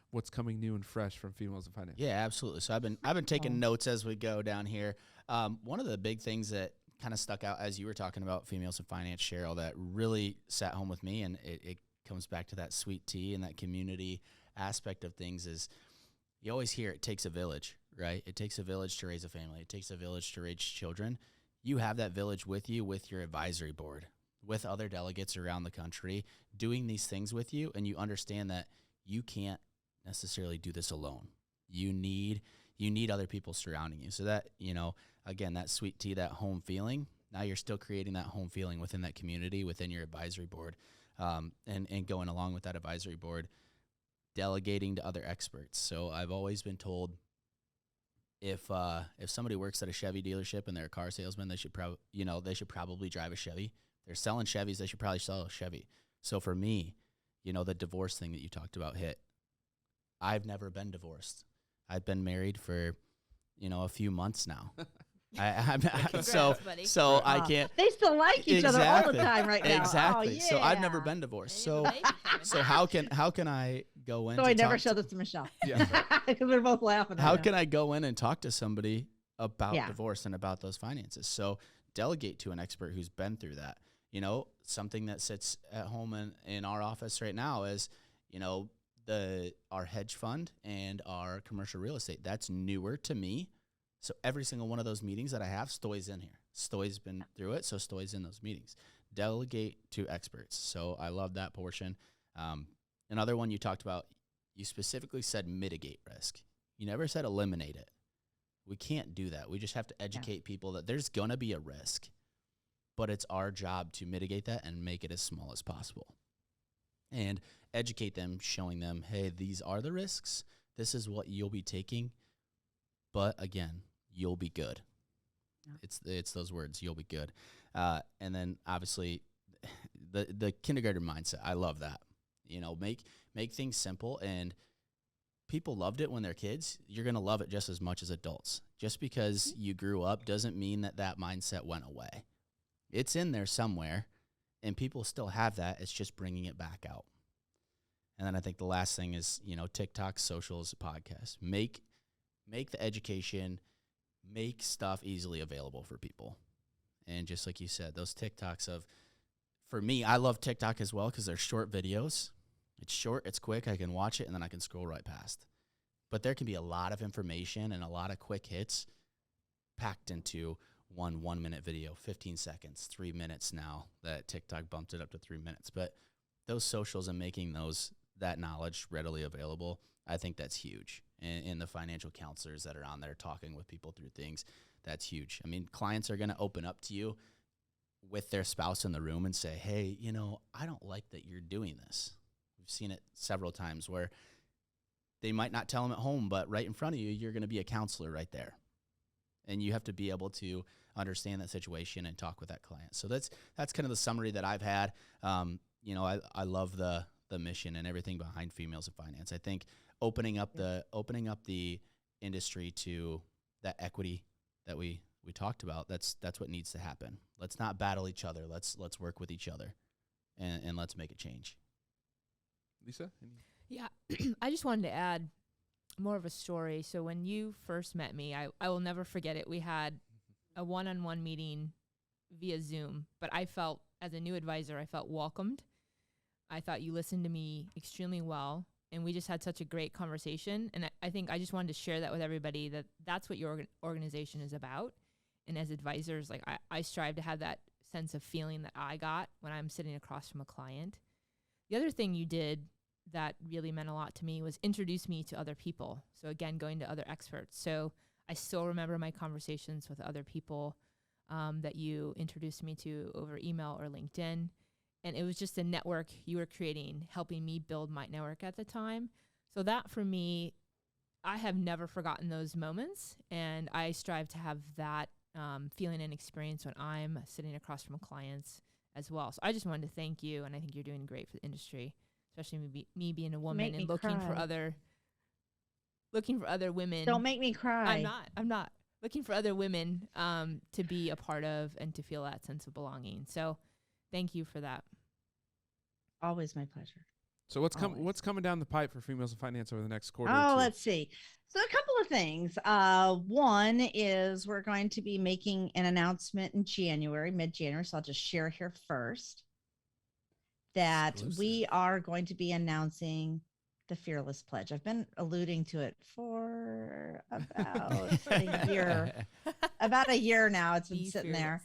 what's coming new and fresh from Females in Finance. Yeah, absolutely. So I've been taking notes as we go down here. One of the big things that kind of stuck out as you were talking about Females in Finance, Sheryl, that really sat home with me, and it comes back to that sweet tea and that community aspect of things, is you always hear it takes a village, right? It takes a village to raise a family. It takes a village to raise children. You have that village with you, with your advisory board, with other delegates around the country doing these things with you, and you understand that you can't necessarily do this alone. You need other people surrounding you. So that, again, that sweet tea, that home feeling, now you're still creating that home feeling within that community, within your advisory board, and going along with that advisory board, delegating to other experts. So I've always been told if somebody works at a Chevy dealership and they're a car salesman, they should probably drive a Chevy. They're selling Chevys, they should probably sell a Chevy. So for me, the divorce thing that you talked about hit. I've never been divorced. I've been married for, a few months now. So I can't. They still like each other all the time right now. Exactly. Oh, yeah. So I've never been divorced. So how can I go in? So I never showed this to Michelle. Yeah, because we're both laughing. How can I go in and talk to somebody about divorce and about those finances? So delegate to an expert who's been through that. Something that sits at home in our office right now is, our hedge fund and our commercial real estate. That's newer to me. So every single one of those meetings that I have, Stoy's in here. Stoy's been through it, so Stoy's in those meetings. Delegate to experts. So I love that portion. Another one you talked about, you specifically said mitigate risk. You never said eliminate it. We can't do that. We just have to educate people that there's going to be a risk, but it's our job to mitigate that and make it as small as possible. And educate them, showing them, hey, these are the risks. This is what you'll be taking. But again, you'll be good. Yeah. It's those words, you'll be good. And then obviously the kindergarten mindset. I love that. Make things simple, and people loved it when they're kids. You're going to love it just as much as adults. Just because you grew up doesn't mean that mindset went away. It's in there somewhere, and people still have that. It's just bringing it back out. And then I think the last thing is, TikTok, socials, podcasts. Make the education, make stuff easily available for people. And just like you said, those TikToks for me, I love TikTok as well because they're short videos. It's short, it's quick, I can watch it, and then I can scroll right past. But there can be a lot of information and a lot of quick hits packed into one 1-minute video, 15 seconds, 3 minutes now that TikTok bumped it up to 3 minutes. But those socials and making that knowledge readily available, I think that's huge. And the financial counselors that are on there talking with people through things, that's huge. I mean, clients are going to open up to you with their spouse in the room and say, hey, I don't like that you're doing this. We've seen it several times where they might not tell them at home, but right in front of you, you're going to be a counselor right there. And you have to be able to understand that situation and talk with that client. So that's kind of the summary that I've had. I love the mission and everything behind Females in Finance. I think opening up the industry to that equity that we talked about, that's what needs to happen. Let's not battle each other. Let's work with each other and let's make a change. Lisa? Yeah, I just wanted to add more of a story. So when you first met me, I will never forget it. We had a one-on-one meeting via Zoom, but I felt, as a new advisor, I felt welcomed. I thought you listened to me extremely well, and we just had such a great conversation. And I think I just wanted to share that with everybody, that's what your organization is about. And as advisors, like I strive to have that sense of feeling that I got when I'm sitting across from a client. The other thing you did that really meant a lot to me was introduce me to other people. So again, going to other experts. So I still remember my conversations with other people that you introduced me to over email or LinkedIn. And it was just a network you were creating, helping me build my network at the time. So that for me, I have never forgotten those moments. And I strive to have that feeling and experience when I'm sitting across from clients as well. So I just wanted to thank you. And I think you're doing great for the industry, especially me being a woman and looking for other women. Don't make me cry. I'm not looking for other women to be a part of and to feel that sense of belonging. So thank you for that. Always my pleasure. So what's coming down the pipe for Females in Finance over the next quarter? Oh, let's see. So a couple of things. One is we're going to be making an announcement in mid-January. So I'll just share here first that Exclusive. We are going to be announcing the Fearless Pledge. I've been alluding to it for about a year now. It's been sitting there.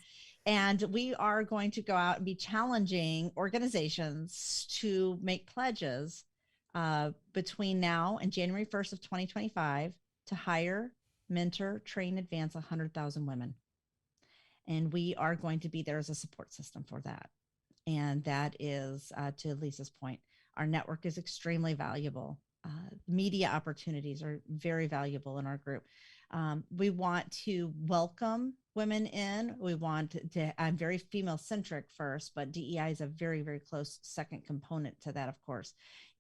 And we are going to go out and be challenging organizations to make pledges between now and January 1st of 2025 to hire, mentor, train, advance 100,000 women. And we are going to be there as a support system for that. And that is, to Lisa's point, our network is extremely valuable. Media opportunities are very valuable in our group. We want to welcome women in. I'm very female centric first, but DEI is a very, very close second component to that, of course.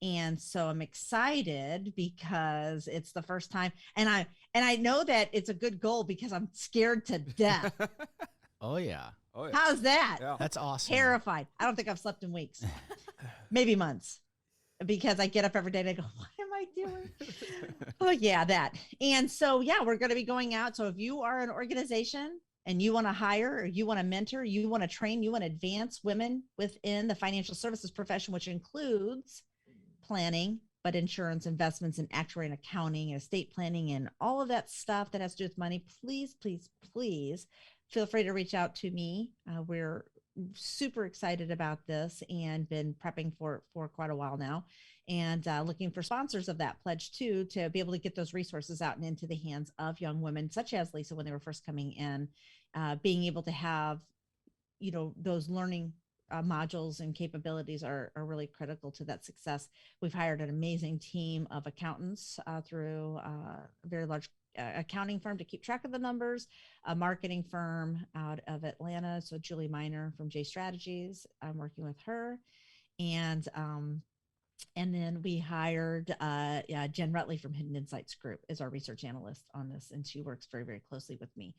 And so I'm excited because it's the first time. And I know that it's a good goal because I'm scared to death. Oh yeah. How's that? Yeah. That's awesome. Terrified. I don't think I've slept in weeks, maybe months, because I get up every day and I go, what am I doing? Oh yeah, that. And so, yeah, we're going to be going out. So if you are an organization and you want to hire, or you want to mentor, you want to train, you want to advance women within the financial services profession, which includes planning, but insurance, investments, and actuary and accounting and estate planning and all of that stuff that has to do with money, please, please, please feel free to reach out to me. We're super excited about this and been prepping for quite a while now, and looking for sponsors of that pledge too, to be able to get those resources out and into the hands of young women such as Lisa when they were first coming in, being able to have, those learning modules and capabilities are really critical to that success. We've hired an amazing team of accountants through a very large accounting firm to keep track of the numbers, a marketing firm out of Atlanta. So Julie Miner from J Strategies, I'm working with her. And then we hired Jen Rutley from Hidden Insights Group as our research analyst on this. And she works very, very closely with me.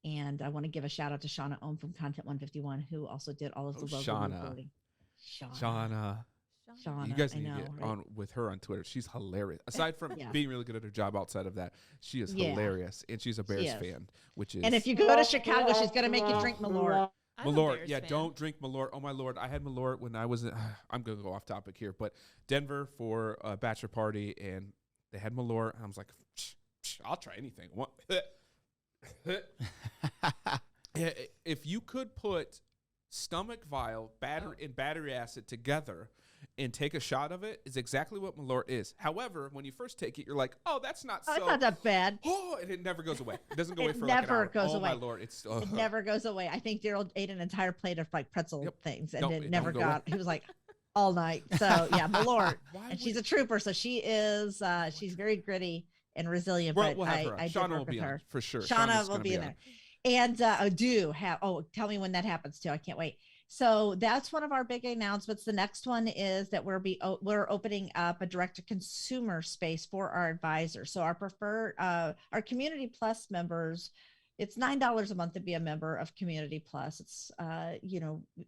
And I want to give a shout out to Shauna Ohm from Content 151, who also did all of the logo reporting. Shauna. You guys need to get on with her on Twitter. She's hilarious. Aside from being really good at her job outside of that, she is hilarious. And she's a Bears fan, which is. And if you go to Chicago, she's going to make you drink Malort. Malort. Yeah, don't drink Malort. Oh, my Lord. I had Malort when I was I'm going to go off topic here, but Denver for a bachelor party, and they had Malort. I was like, I'll try anything. If you could put stomach vial and battery acid together and take a shot of it, is exactly what Malort is. However, when you first take it, you're like, oh, that's not so. It's not that bad. Oh, and it never goes away. It doesn't go away for like an hour. It never goes away. Oh, my Lord. It never goes away. I think Daryl ate an entire plate of like pretzel things, and it never got, he was like, all night. So yeah, Malort. And she's a trooper. So she is, she's very gritty and resilient, but we'll I did Shauna work will with be her. on, for sure. Shauna will be in there. And tell me when that happens too. I can't wait. So that's one of our big announcements. The next one is that we're opening up a direct to consumer space for our advisors. So our preferred, our Community Plus members, it's $9 a month to be a member of Community Plus. It's,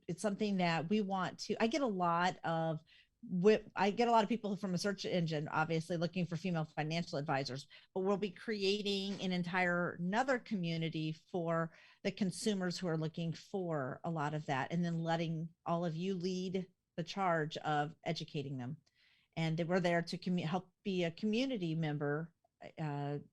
it's something that we want to, I get a lot of people from a search engine, obviously looking for female financial advisors, but we'll be creating another community for the consumers who are looking for a lot of that, and then letting all of you lead the charge of educating them. And we're there to help be a community member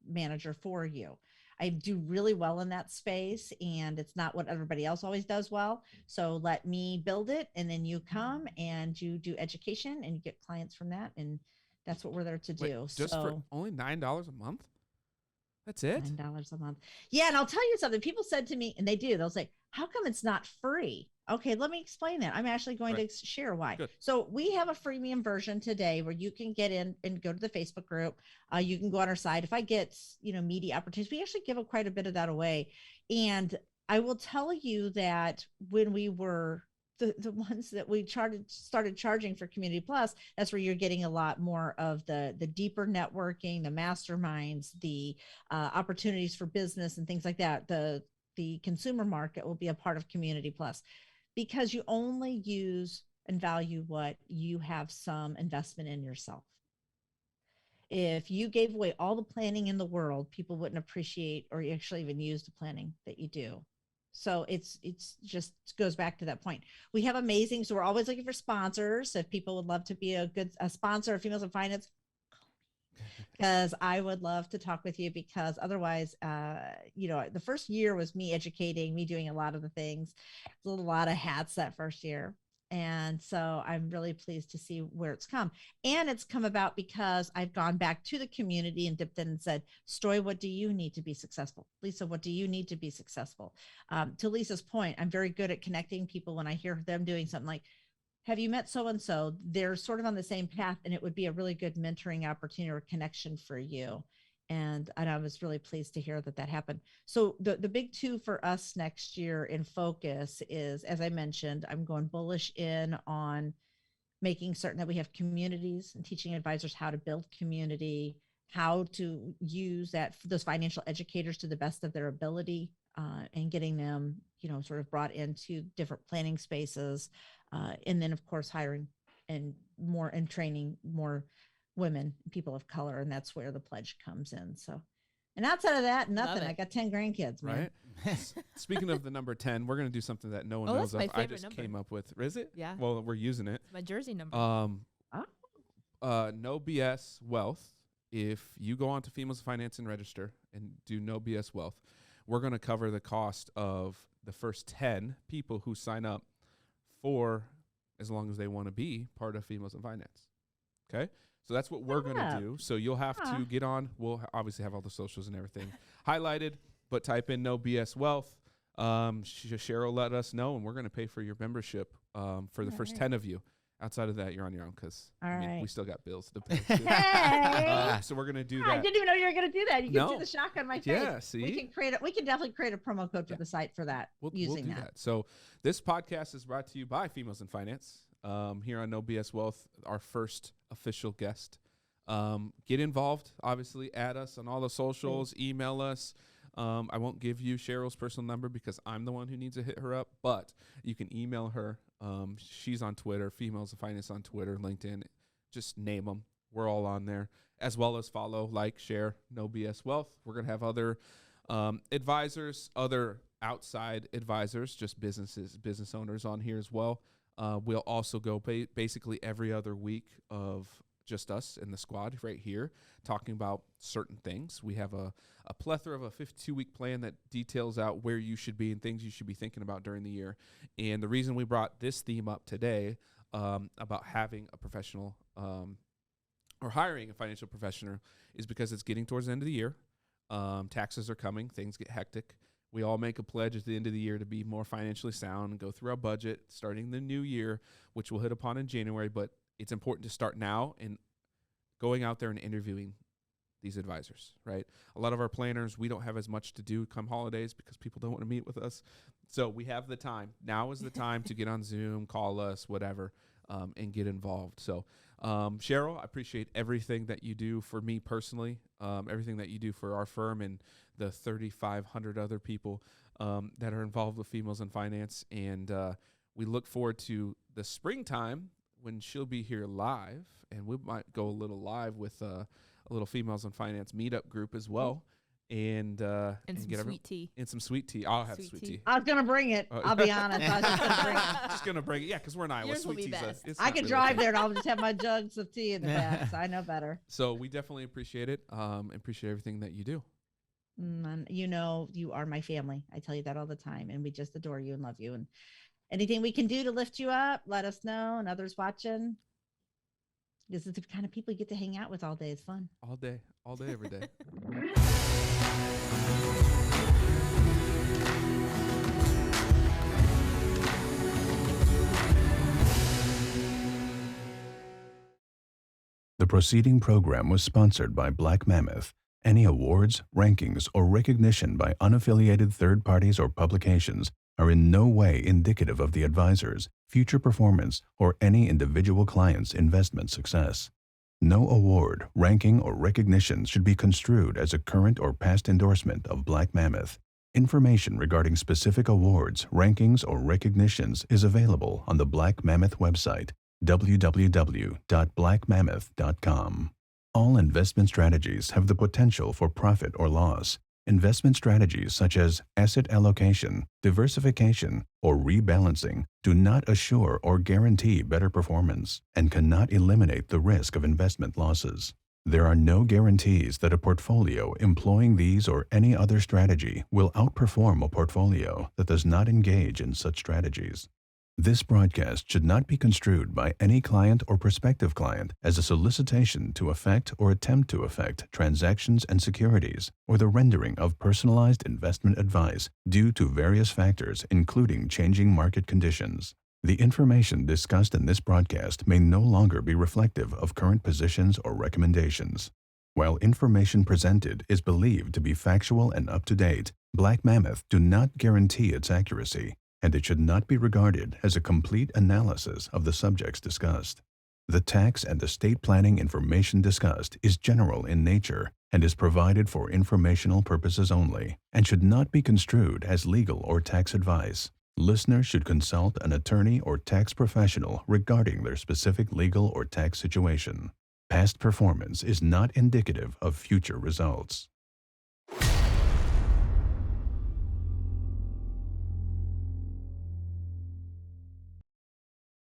manager for you. I do really well in that space, and it's not what everybody else always does well. So let me build it, and then you come and you do education and you get clients from that. And that's what we're there to do. Just for only $9 a month? That's it? $9 a month. Yeah. And I'll tell you something. People said to me, and they'll say, how come it's not free? Okay, let me explain that. I'm actually going to share why. Good. So we have a freemium version today where you can get in and go to the Facebook group. You can go on our site. If I get, media opportunities, we actually give quite a bit of that away. And I will tell you that when we were the ones that we started charging for Community Plus, that's where you're getting a lot more of the deeper networking, the masterminds, the opportunities for business and things like that. The consumer market will be a part of Community Plus, because you only use and value what you have some investment in yourself. If you gave away all the planning in the world, people wouldn't appreciate or actually even use the planning that you do. So it's just goes back to that point. We have amazing, so we're always looking for sponsors. If people would love to be a sponsor of Females in Finance, because I would love to talk with you, because otherwise, the first year was me educating, me doing a lot of the things, a lot of hats that first year. And so I'm really pleased to see where it's come. And it's come about because I've gone back to the community and dipped in and said, Stoy, what do you need to be successful? Lisa, what do you need to be successful? To Lisa's point, I'm very good at connecting people when I hear them doing something like, have you met so-and-so? They're sort of on the same path, and it would be a really good mentoring opportunity or connection for you. And I was really pleased to hear that happened. So the big two for us next year in focus is, as I mentioned, I'm going bullish in on making certain that we have communities and teaching advisors how to build community, how to use those financial educators to the best of their ability, and getting them, sort of brought into different planning spaces. And then of course, hiring and training more women, people of color. And that's where the pledge comes in. So, and outside of that, nothing. I got 10 grandkids, man. Right. Speaking of the number 10, we're going to do something that no one knows of. I just came up with. Is it? Yeah. Well, we're using it. It's my jersey number. No BS Wealth. If you go on to Females of Finance and register and do No BS Wealth, we're going to cover the cost of the first 10 people who sign up for as long as they want to be part of Females in Finance. Okay? So that's what we're going to do. So you'll have to get on. We'll obviously have all the socials and everything highlighted, but type in No BS Wealth. Sheryl let us know, and we're going to pay for your membership for the first 10 of you. Outside of that, you're on your own because we still got bills to pay. So we're going to do that. I didn't even know you were going to do that. You can see the shock on my face. Yeah, see? We can definitely create a promo code for the site for that. We'll do that. So this podcast is brought to you by Females in Finance. Here on No BS Wealth, our first official guest. Get involved. Obviously, add us on all the socials. Email us. I won't give you Sheryl's personal number because I'm the one who needs to hit her up, but you can email her. She's on Twitter, Females of Finance on Twitter, LinkedIn. Just name them. We're all on there, as well as follow, like, share No BS Wealth. We're going to have other advisors, other outside advisors, just business owners on here as well. We'll also go basically every other week of just us and the squad right here talking about certain things. We have a plethora of a 52-week plan that details out where you should be and things you should be thinking about during the year. And the reason we brought this theme up today about having a professional or hiring a financial professional is because it's getting towards the end of the year. Taxes are coming. Things get hectic. We all make a pledge at the end of the year to be more financially sound and go through our budget starting the new year, which we'll hit upon in January. But it's important to start now and going out there and interviewing these advisors, right? A lot of our planners, we don't have as much to do come holidays because people don't want to meet with us. So we have the time. Now is the time to get on Zoom, call us, whatever, and get involved. So Sheryl, I appreciate everything that you do for me personally, everything that you do for our firm and the 3,500 other people that are involved with Females in Finance. And we look forward to the springtime when she'll be here live, and we might go a little live with a little Females in Finance meetup group as well. And some sweet tea. And some sweet tea. I'll have sweet tea. I was going to bring it. I'll be honest. I was just going to bring it. Just going to bring it. Yeah, because we're in Iowa. Yours Sweet will be tea's I can drive there and I'll just have my jugs of tea in the back, so I know better. So we definitely appreciate it. And appreciate everything that you do. You know, you are my family. I tell you that all the time, and we just adore you and love you. And anything we can do to lift you up, let us know. And others watching, this is the kind of people you get to hang out with all day. It's fun. All day, every day. The preceding program was sponsored by Black Mammoth. Any awards, rankings, or recognition by unaffiliated third parties or publications are in no way indicative of the advisor's future performance or any individual client's investment success. No award, ranking, or recognition should be construed as a current or past endorsement of Black Mammoth. Information regarding specific awards, rankings, or recognitions is available on the Black Mammoth website, www.blackmammoth.com. All investment strategies have the potential for profit or loss. Investment strategies such as asset allocation, diversification, or rebalancing do not assure or guarantee better performance and cannot eliminate the risk of investment losses. There are no guarantees that a portfolio employing these or any other strategy will outperform a portfolio that does not engage in such strategies. This broadcast should not be construed by any client or prospective client as a solicitation to effect or attempt to effect transactions and securities or the rendering of personalized investment advice due to various factors including changing market conditions. The information discussed in this broadcast may no longer be reflective of current positions or recommendations. While information presented is believed to be factual and up-to-date, Black Mammoth do not guarantee its accuracy, and it should not be regarded as a complete analysis of the subjects discussed. The tax and estate planning information discussed is general in nature and is provided for informational purposes only and should not be construed as legal or tax advice. Listeners should consult an attorney or tax professional regarding their specific legal or tax situation. Past performance is not indicative of future results.